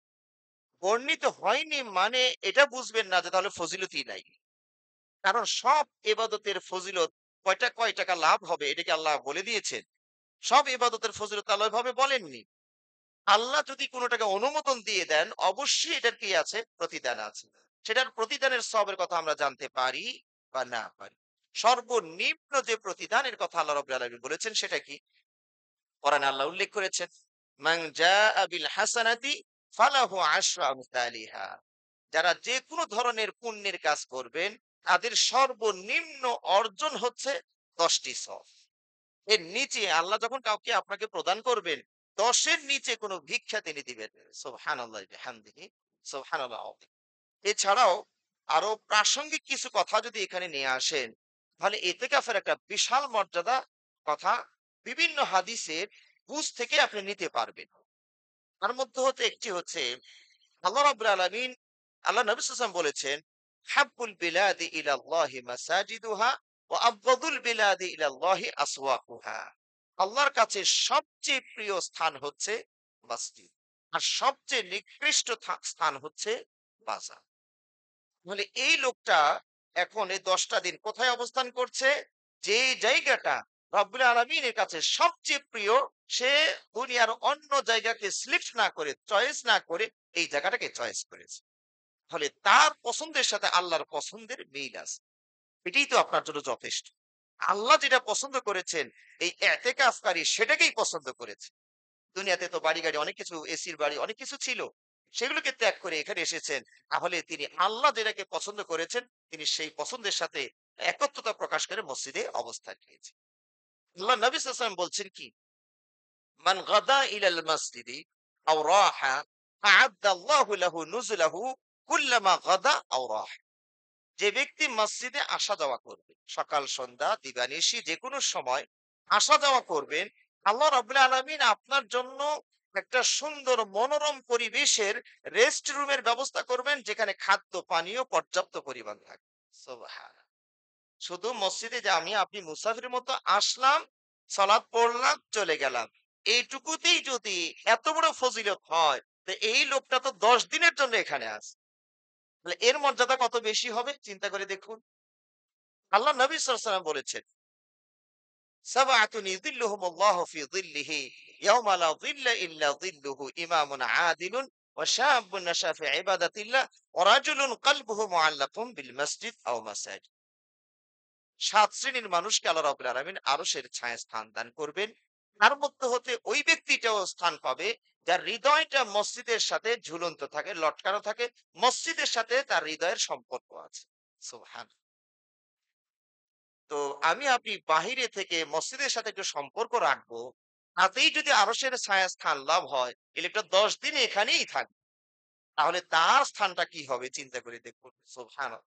বর্ণিত হয়নি মানে এটা বুঝবেন না যে তাহলে ফজিলতই নাই। কারণ সব ইবাদতের ফজিলত কয় টাকা লাভ হবে এটা কি আল্লাহ বলে দিয়েছেন? সব ইবাদতের ফজিলত আল্লাহ এভাবে বলেননি। আল্লাহ যদি কোনটাকে অনুমোদন দিয়ে দেন, অবশ্যই এটার কি আছে? প্রতিদান আছে। সেটার প্রতিদানের সওয়াবের কথা আমরা জানতে পারি বা না পারি। সর্বনিম্ন যে প্রতিদানের কথা আল্লাহ রাব্বুল আলামিন বলেছেন সেটা কি? কোরআনে আল্লাহ উল্লেখ করেছেন, মান জাআ বিল হাসানাতি ফালাহু আশরু আমসালিহা। যারা যে কোনো ধরনের পুণ্যের কাজ করবেন, তাদের সর্বনিম্ন অর্জন হচ্ছে ১০ টি সওয়াব। এর নিচে আল্লাহ যখন কাউকে আপনাকে প্রদান করবেন, ১০ এর নিচে কোনো ভিক্ষা তিনি দিবেন না। সুবহানাল্লাহি বিহামদিহি, সুবহানাল্লাহ আযীম। এছাড়াও আরো প্রাসঙ্গিক কিছু কথা যদি এখানে নিয়ে আসেন, তাহলে ইতিকাফের একটা বিশাল মর্যাদা কথা বিভিন্ন হাদিসের বুঝ থেকে আপনি নিতে পারবেন। তার মধ্যে হতে একটি হচ্ছে আল্লাহ রাব্বুল আলামিন, আল্লাহ নবী সাল্লাল্লাহু আলাইহি ওয়াসাল্লাম বলেছেন, হাব্বুল বিলাদি ইলাল্লাহি মাসাজিদুহা ওয়া আবগাদুল বিলাদি ইলাল্লাহি আসওয়াকুহা। আল্লাহর কাছে সবচেয়ে প্রিয় স্থান হচ্ছে মসজিদ। আর সবচেয়ে নিকৃষ্ট স্থান হচ্ছে বাজার। তাহলে এই লোকটা এখন এই ১০ টা দিন কোথায় অবস্থান করছে? যে জায়গাটা রব্বুল আলামিনের কাছে সবচেয়ে প্রিয়, সে দুনিয়ার অন্য জায়গাকে সিলেক্ট না করে, চয়েস না করে এই জায়গাটাকে চয়েস করেছে। ফলে তার পছন্দের সাথে আল্লাহর পছন্দের মিল আছে। এটাই তো আপনার জন্য যথেষ্ট। আল্লাহ যেটা পছন্দ করেছেন, এই এতেকাফকারী সেটাকেই পছন্দ করেছে। দুনিয়াতে তো বাড়ি-গাড়ি অনেক কিছু, এসির বাড়ি অনেক কিছু ছিল। সেগুলোকে ত্যাগ করে এখানে এসেছেন। তাহলে তিনি আল্লাহ যেটাকে পছন্দ করেছেন, তিনি সেই পছন্দের সাথে একত্রতা প্রকাশ করে মসজিদে অবস্থান নিয়েছেন। আল্লাহ নবী সাল্লাল্লাহু আলাইহি ওয়াসাল্লাম বলছেন কি? মান গাদা ইলাল মসজিদি আও রাহা আ'আদ্দা আল্লাহু লাহু নুজুলাহু কুল্লামা গাদা আও রাহা। যে ব্যক্তি মসজিদে আসা যাওয়া করবে, সকাল সন্ধ্যা দিবানিশি যেকোনো সময় আসা যাওয়া করবেন, আল্লাহ রাব্বুল আলামিন আপনার জন্য একটা সুন্দর মনোরম পরিবেশের রেস্ট রুমের ব্যবস্থা করবেন, যেখানে খাদ্য পানীয় পর্যাপ্ত পরিমাণ থাকবে। সুবহানাল্লাহ। শুধু মসজিদে যে আমি আপনি মুসাফিরের মতো আসলাম, সালাত পড়লাম, চলে গেলাম, এইটুকুতেই যদি এত বড় ফজিলত হয়, তো এই লোকটা তো ১০ দিনের জন্য এখানে আছে। তাহলে এর মর্যাদা কত বেশি হবে চিন্তা করে দেখুন। আল্লাহ নবী সাল্লাল্লাহু আলাইহি ওয়াসাল্লাম বলেছেন, সাবআতুন ইযিল্লুহুমুল্লাহু ফি যিল্লিহি ইয়াওমা লা যিল্লা ইল্লা যিল্লুহু, ইমামুন আদিলুন ওয়া শাবুন নাশা ফি ইবাদাতিল্লাহ ওয়া রাজুলুন কলবুহু মুআল্লাকুম বিল মসজিদ আও মাসাজিদ। ৭ শ্রেণীর মানুষকে আল্লাহ রাব্বুল আলামিন আরশের ছায়ায় স্থান দান করবেন। তার মধ্যে হতে ওই ব্যক্তিটাও স্থান পাবে যার হৃদয়টা মসজিদের সাথে ঝুলন্ত থাকে, লটকানো থাকে। মসজিদের সাথে তার হৃদয়ের সম্পর্ক আছে। সুবহান। তো আমি আপনি বাহিরে থেকে মসজিদের সাথে একটু সম্পর্ক রাখবো, তাতেই যদি আরশের ছায়া স্থান লাভ হয়, এই লোকটা ১০ দিন এখানেই থাকবে। তাহলে তার স্থানটা কি হবে চিন্তা করে দেখুন। সুবহানাল্লাহ।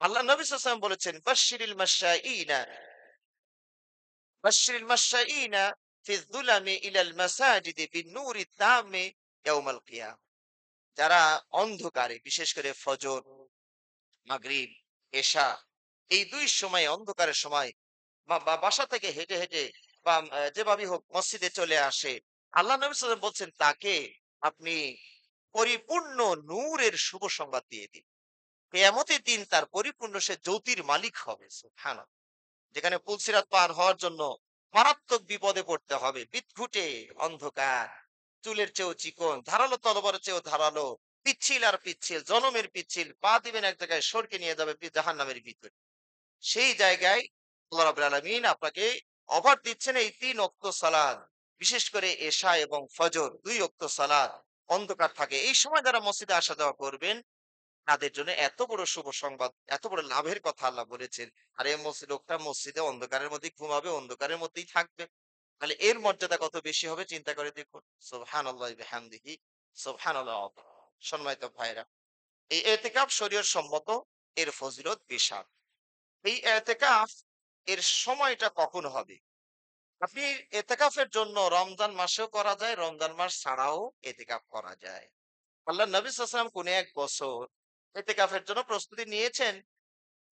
আল্লাহ নবী সাল্লাল্লাহু আলাইহি ওয়াসাল্লাম বলেছেন, বাশশিরিল মাশাঈনা বাশশিরিল মাশাঈনা ফি যুলামি ইলাল মাসাজিদি বিন-নূরি তাম্মি ইয়াউমাল কিয়ামah। যারা অন্ধকারে, বিশেষ করে ফজর, মাগরিব, এশা, এই ২ সময় অন্ধকারের সময় বাসা থেকে হেঁটে হেঁটে বা যেভাবেই হোক মসজিদে চলে আসে, আল্লাহ নবী সাল্লাল্লাহু আলাইহি ওয়াসাল্লাম বলছেন তাকে আপনি পরিপূর্ণ নূরের শুভ সংবাদ দিয়ে দিন। কিয়ামতের দিন তার পরিপূর্ণ সে জ্যোতির মালিক হবে। সুবহানাল্লাহ। যেখানে পুলসিরাত পার হওয়ার জন্য মারাত্মক বিপদে পড়তে হবে, বিদঘুটে অন্ধকার, চুলের চেয়েও চিকন, ধারালো তলোয়ারের চেয়েও ধারালো, পিচ্ছিল আর পিচ্ছিল, জনমের পিচ্ছিল, পা দিবেন এক জায়গায় সরকে নিয়ে যাবে জাহান্নামের ভিতরে। সেই জায়গায় আল্লাহ রাব্বুল আলামিন আপনাকে অফার দিচ্ছেন এই ৩ ওয়াক্ত সালাত। বিশেষ করে এশা এবং ফজর ২ ওয়াক্ত সালাত অন্ধকার থাকে। এই সময় যারা মসজিদে আসা যাওয়া করবেন, তাদের জন্য এত বড় শুভ সংবাদ, এত বড় লাভের কথা আল্লাহ বলেছেন। আর এই লোকটা মসজিদে অন্ধকারের মধ্যেই ঘুমাবে, অন্ধকারের মধ্যেই থাকবে। তাহলে এর মর্যাদা কত বেশি হবে চিন্তা করে দেখুন। সুবহানাল্লাহি বিহামদিহি, সুবহানাল্লাহ। সম্মানিত ভাইরা, এই এতেকাফ শরীয়ত সম্মত, এর ফজিলত বিশাল। এই এতেকাফ এর সময়টা কখন হবে? আপনি এতেকাফের জন্য রমজান মাসেও করা যায়, রমজান মাস ছাড়াও এতেকাফ করা যায়। আল্লাহ নবী সাল্লাল্লাহু আলাইহি ওয়াসাল্লাম কোন এক বছর ইতিকাফের জন্য প্রস্তুতি নিয়েছেন।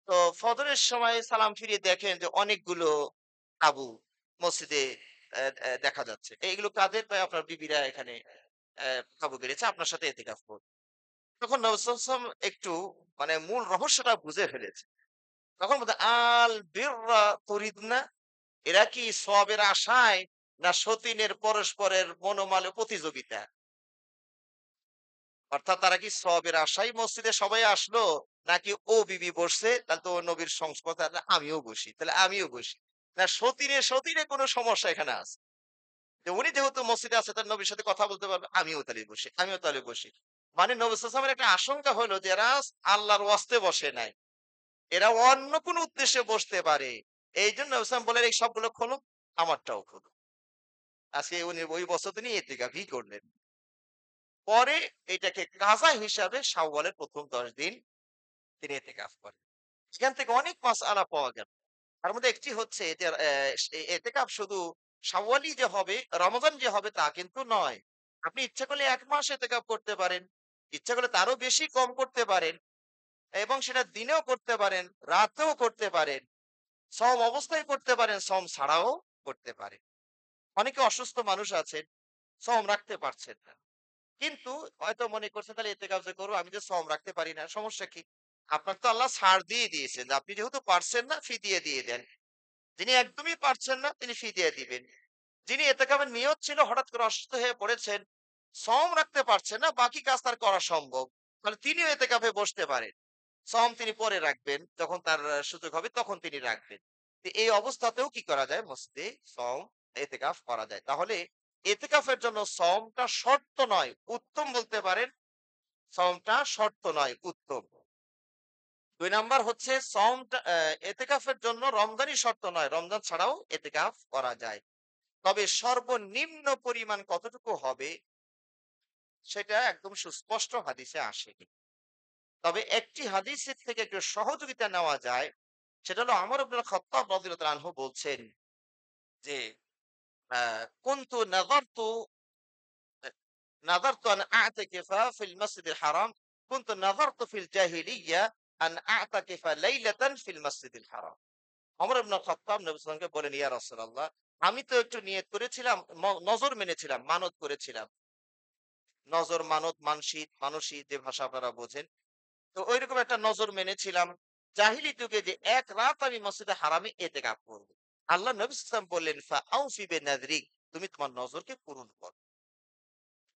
তো ফজরের সময় সালাম ফিরিয়ে দেখেন যে অনেকগুলো তাঁবু মসজিদে দেখা যাচ্ছে। এইগুলো কাদের? ভাই আপনার বিবিরা এখানে তাঁবু গেড়েছে আপনার সাথে ইতিকাফ করবে। তখন নবী সাল্লাল্লাহু আলাইহি ওয়াসাল্লাম একটু মানে মূল রহস্যটা বুঝে ফেলেছে। তখন বলতে আল বিররা তুরিদনা, এরা কি সওয়াবের আশায় না সতীনের পরস্পরের মনোমালে প্রতিযোগিতা? অর্থাৎ তারা কি সওয়াবের আশায় মসজিদে সবাই আসলো, নাকি ও বিবি বসছে তাহলে তো ও নবীর সংস্পর্শে তাহলে আমিও বসি, তাহলে আমিও বসি, না সতীনে সতীনে কোনো সমস্যা এখানে আছে যে উনি যেহেতু মসজিদে আছে তার নবীর সাথে কথা বলতে পারবে, আমিও তাহলে বসি, আমিও তাহলে বসি। মানে নবী সাল্লাল্লাহু আলাইহি ওয়াসাল্লামের একটা আশঙ্কা হলো যে এরা আল্লাহর ওয়াস্তে বসে নাই, এরা অন্য কোনো উদ্দেশ্যে বসতে পারে। এই জন্য নবী সাল্লাল্লাহু আলাইহি ওয়াসাল্লাম বলেন এই সবগুলো খোলো, আমারটাও খোলো। আজকে উনি ওই বছর তিনি ইতিকাফই করলেন। পরে এটাকে কাজা হিসাবে শাওয়ালের প্রথম ১০ দিন তিনি ইতিকাফ করেন। সেখান থেকে অনেক মাসআলা পাওয়া গেল। তার মধ্যে একটি হচ্ছে যে এতেকাফ শুধু শাওয়ালই যে হবে, রমাদান যে হবে তা কিন্তু নয়। আপনি ইচ্ছা করলে ১ মাস এতেকাফ করতে পারেন। ইচ্ছা করলে তারও বেশি কম করতে পারেন এবং সেটা দিনেও করতে পারেন, রাতেও করতে পারেন। সম অবস্থায় করতে পারেন, সম ছাড়াও করতে পারেন। অনেকে অসুস্থ মানুষ আছেন, সম রাখতে পারছেন না। কিন্তু হয়তো মনে করছেন তাহলে এতেকাফ যে করব, আমি যে সম রাখতে পারি না, সমস্যা কি? আপনার তো আল্লাহ ছাড় দিয়ে দিয়েছেন যে আপনি যেহেতু পারছেন না ফিদিয়ে দিয়ে দেন। যিনি একদমই পারছেন না তিনি ফিদিয়ে দিবেন। যিনি এতেকাফের নিয়ত ছিল হঠাৎ করে অসুস্থ হয়ে পড়েছেন, সওম রাখতে পারছেন না, বাকি কাজ তার করা সম্ভব। তাহলে তিনিও এতেকাফে বসতে পারেন। সওম তিনি পরে রাখবেন, যখন তার সুযোগ হবে তখন তিনি রাখবেন। তো এই অবস্থাতেও কি করা যায়? মসজিদে সওম এতেকাফ করা যায়। তাহলে এতেকাফের জন্য সওমটা শর্ত নয়, উত্তম বলতে পারেন। সওমটা শর্ত নয়, উত্তম। ২ নাম্বার হচ্ছে সওমটা এতেকাফের জন্য রমজানই শর্ত নয়, রমজান ছাড়াও এতেকাফ করা যায়। তবে সর্বনিম্ন পরিমাণ কতটুকু হবে সেটা একদম সুস্পষ্ট হাদিসে আসেনি। তবে একটি হাদিসের থেকে একটু সহযোগিতা নেওয়া যায়। সেটা হলো ওমর ইবনে খাত্তাব রাদিয়াল্লাহু আনহু বলছেন যে আ কুনতু নাযারতু আন আ'তাকিফা ফিল মাসজিদিল হারাম, কুনতু নাযারতু ফিল জাহিলিয়্যা আন আ'তাকিফা লাইলাতান ফিল মাসজিদিল হারাম। ওমর ইবনে খাত্তাব নবী সাল্লাল্লাহু আলাইহি ওয়াসাল্লামকে বলেন, ইয়া রাসূলুল্লাহ, আমি তো একটু নিয়ত করেছিলাম, নজর মেনেছিলাম, মানত করেছিলাম। নজর, মানত, মানসি যে ভাষা আপনারা বোঝেন। তো ঐরকম একটা নজর মেনেছিলাম। জাহিলি যুগে যে ১ রাত আমি মসজিদে হারামে এতেকাফ করব। আল্লাহ নবী সাল্লাল্লাহু আলাইহি ওয়াসাল্লাম বললেন, ফাআউফি বিনাযরিক, তুমি তোমার নজরকে পূরণ করো।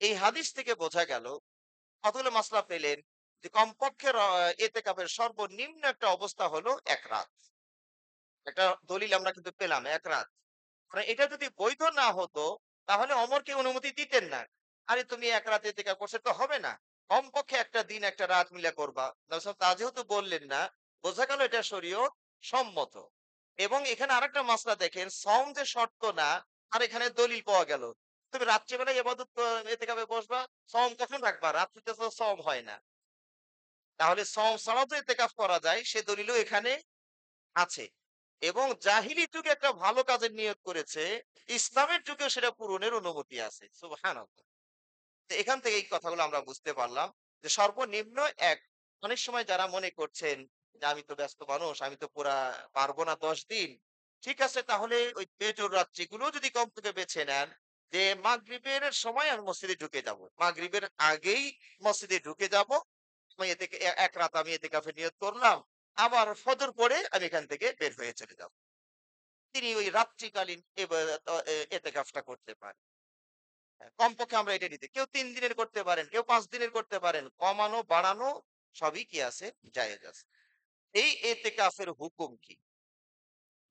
এই হাদিস থেকে বোঝা গেল কতগুলো মাসলা পেলেন যে কমপক্ষে এতেকাফের সর্বনিম্ন একটা অবস্থা হলো ১ রাত। একটা দলিল আমরা কিন্তু পেলাম ১ রাত। মানে এটা যদি বৈধ না হতো তাহলে অমরকে অনুমতি দিতেন না। আরে তুমি ১ রাত এতেকাফ করছে তো হবে না। কমপক্ষে একটা দিন একটা রাত মিলে করবা। নবী সাল্লাল্লাহু আলাইহি ওয়াসাল্লাম তা যেহেতু বললেন না, বোঝা গেল এটা শরীয়ত সম্মত। এবং এখানে আরেকটা মাসলা দেখেন, সওম যে শর্ত না, আর এখানে দলিল পাওয়া গেল। তুমি রাত্রিবেলায় ইবাদত এতেকাফে বসবা, সওম কখন রাখবা? রাত্রিতে তো সওম হয় না। তাহলে সওম ছাড়াও তো এতেকাফ করা যায়, সে দলিলও এখানে আছে। এবং জাহিলি যুগে একটা ভালো কাজের নিয়ত করেছে, ইসলামের যুগেও সেটা পূরণের অনুমতি আছে। সুবহানাল্লাহ। তো এখান থেকে এই কথাগুলো আমরা বুঝতে পারলাম যে সর্বনিম্ন ১। অনেক সময় যারা মনে করছেন যে আমি তো ব্যস্ত মানুষ, আমি তো পুরা পারবো না ১০ দিন। ঠিক আছে, তাহলে ওই বেজোর রাত্রিগুলো যদি কম থেকে বেছে নেন, যে মাগরিবের সময় আমি মসজিদে ঢুকে যাব। মাগরিবের আগেই মসজিদে ঢুকে যাব। আমি এতে ১ রাত আমি এতেকাফের নিয়ত করলাম। আবার ফজর পরে আমি এখান থেকে বের হয়ে চলে যাব। তিনি ওই রাত্রিকালীন এতেকাফটা করতে পারেন। হ্যাঁ, কমপক্ষে আমরা এটা নিতে। কেউ ৩ দিনের করতে পারেন, কেউ ৫ দিনের করতে পারেন। কমানো, বাড়ানো সবই কি আছে? জায়েজ আছে। এই এতেকাফের হুকুম কি?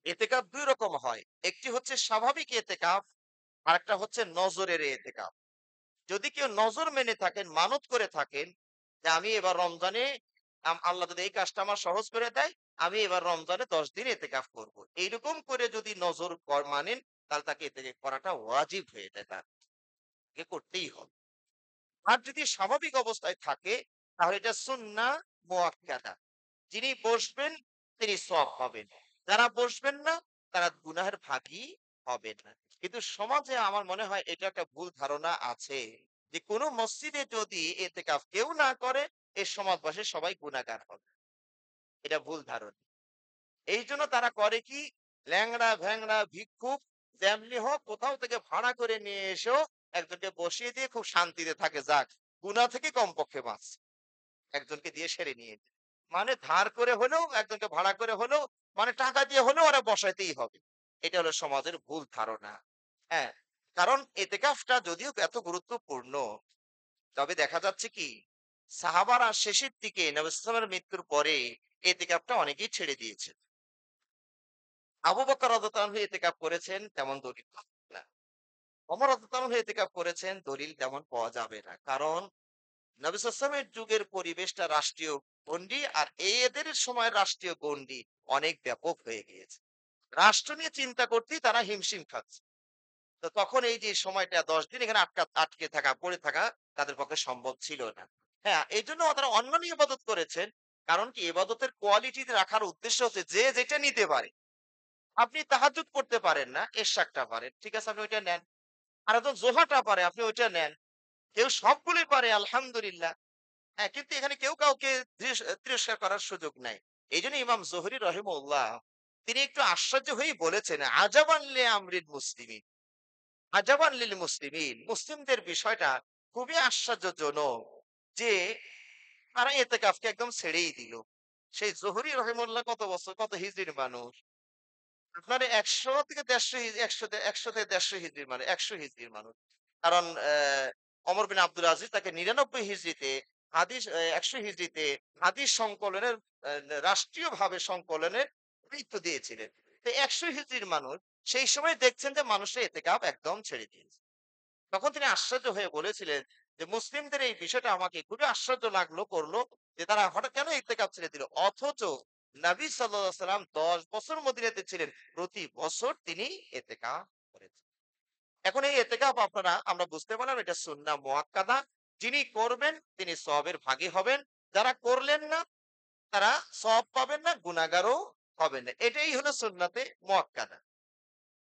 এতেকাফ ২ রকম হয়। একটি হচ্ছে স্বাভাবিক এতেকাফ, আরেকটা হচ্ছে নজরের এতেকাফ। যদি কেউ নজর মেনে থাকেন, মানত করে থাকেন যে আমি এবার রমজানে আল্লাহ যদি এই কাজটা আমার সহজ করে দেয়, আমি এবার রমজানে ১০ দিন এতেকাফ করব। এইরকম করে যদি নজর মানেন, তাহলে তাকে এতেকাফ করাটা ওয়াজিব হয়ে যায়, তাকে করতেই হবে। আর যদি স্বাভাবিক অবস্থায় থাকে তাহলে এটা সুন্নাহ মুআক্কাদা। যিনি বসবেন তিনি সওয়াব পাবেন। যারা বসবেন না তারা গুনাহের ভাগী হবেন না। কিন্তু সমাজে আমার মনে হয় এটা একটা ভুল ধারণা আছে যে কোনো মসজিদে যদি এতেকাফ কেউ না করে, এই সমাজবাসী সবাই গুনাহগার হবে। এটা ভুল ধারণা। এইজন্য তারা করে কি? ল্যাংড়া, ভ্যাংড়া, ভিক্ষুক যেমনি হোক কোথাও থেকে ভাড়া করে নিয়ে এসেও একজনকে বসিয়ে দিয়ে খুব শান্তিতে থাকে, যাক গুনাহ থেকে কমপক্ষে বাঁচছে। একজনকে দিয়ে সেরে নিয়ে যায়। মানে ধার করে হলেও একজনকে ভাড়া করে হলেও মানে টাকা দিয়ে হলেও ওরা বসাইতেই হবে। এটা হলো সমাজের ভুল ধারণা। হ্যাঁ? কারণ এতেকাফটা যদিও এত গুরুত্বপূর্ণ, তবে দেখা যাচ্ছে কি সাহাবারা শেষের দিকে নবী সাল্লাল্লাহু আলাইহি ওয়াসাল্লামের মৃত্যুর পরে এতেকাফটা অনেকেই ছেড়ে দিয়েছে। আবু বকর রাদিয়াল্লাহু আনহু ইতিকাফ করেছেন তেমন দলিল পাওয়া যায় না। ওমর রাদিয়াল্লাহু আনহু ইতিকাফ করেছেন দলিল তেমন পাওয়া যাবে না। কারণ নবী সাল্লাল্লাহু আলাইহি ওয়াসাল্লামের যুগের পরিবেশটা রাষ্ট্রীয় গণ্ডি আর এদের সময়ের রাষ্ট্রীয় গণ্ডি অনেক ব্যাপক হয়ে গিয়েছে। রাষ্ট্র নিয়ে চিন্তা করতেই তারা হিমশিম খাচ্ছে। তো তখন এই যে সময়টা ১০ দিন এখানে আটকে থাকা, পড়ে থাকা তাদের পক্ষে সম্ভব ছিল না। হ্যাঁ, এইজন্য তারা অন্যান্য ইবাদত করেছেন। কারণ কি ইবাদতের কোয়ালিটি রাখার উদ্দেশ্য হচ্ছে যে যেটা নিতে পারে। আপনি তাহাজ্জুদ পড়তে পারেন না, এশরাকটা পারেন। ঠিক আছে আপনি ওইটা নেন। আর একজন যোহাটা পারে, আপনি ওইটা নেন। কেউ সবগুলোই পারে আলহামদুলিল্লাহ। হ্যাঁ, কিন্তু এখানে কেউ কাউকে তিরস্কার করার সুযোগ নাই। এইজন্য ইমাম জোহরি রহিমাহুল্লাহ তিনি একটু আশ্চর্য হয়েই বলেছেন, আজাবান লি আমরিল মুসলিমিন। আজাবান লিল মুসলিমিন। মুসলিমদের বিষয়টা খুবই আশ্চর্যজনক যে তারা এতেকাফকে একদম ছেড়েই দিল। সেই জোহরি রহিমাহুল্লাহ কত বছর, কত হিজরির মানুষ। আপনার ১০০ থেকে ১৫০ থেকে ১৫০ হিজরির মানে ১০০ হিজরির মানুষ। কারণ ওমর বিন আব্দুল আজিজ তাকে ৯৯ হিজরিতে ১০০ হিজরিতে হাদিস সংকলনের রাষ্ট্রীয়ভাবে সংকলনের দায়িত্ব দিয়েছিলেন। তো ১০০ হিজরির মানুষ সেই সময় দেখছেন যে মানুষের এতেকাফ একদম ছেড়ে দিয়েছে। তখন তিনি আশ্চর্য হয়ে বলেছিলেন যে মুসলিমদের এই বিষয়টা আমাকে খুবই আশ্চর্য লাগলো করলো যে তারা হঠাৎ কেন ইত্তেকাব ছেড়ে দিল, অথচ নবী সাল্লাল্লাহু আলাইহি সাল্লাম ১০ বছর মদিনাতে ছিলেন, প্রতি বছর তিনি ইত্তেকাব করেছেন। এখন এই ইত্তেকাব আমরা বুঝতে পারলাম এটা সুন্নাহ মুআক্কাদা। যিনি করবেন তিনি সওয়াবের ভাগী হবেন, যারা করলেন না তারা সওয়াব পাবেন না, গুনাহগারও হবেন না। এটাই হলো সুন্নাতে মুআক্কাদা।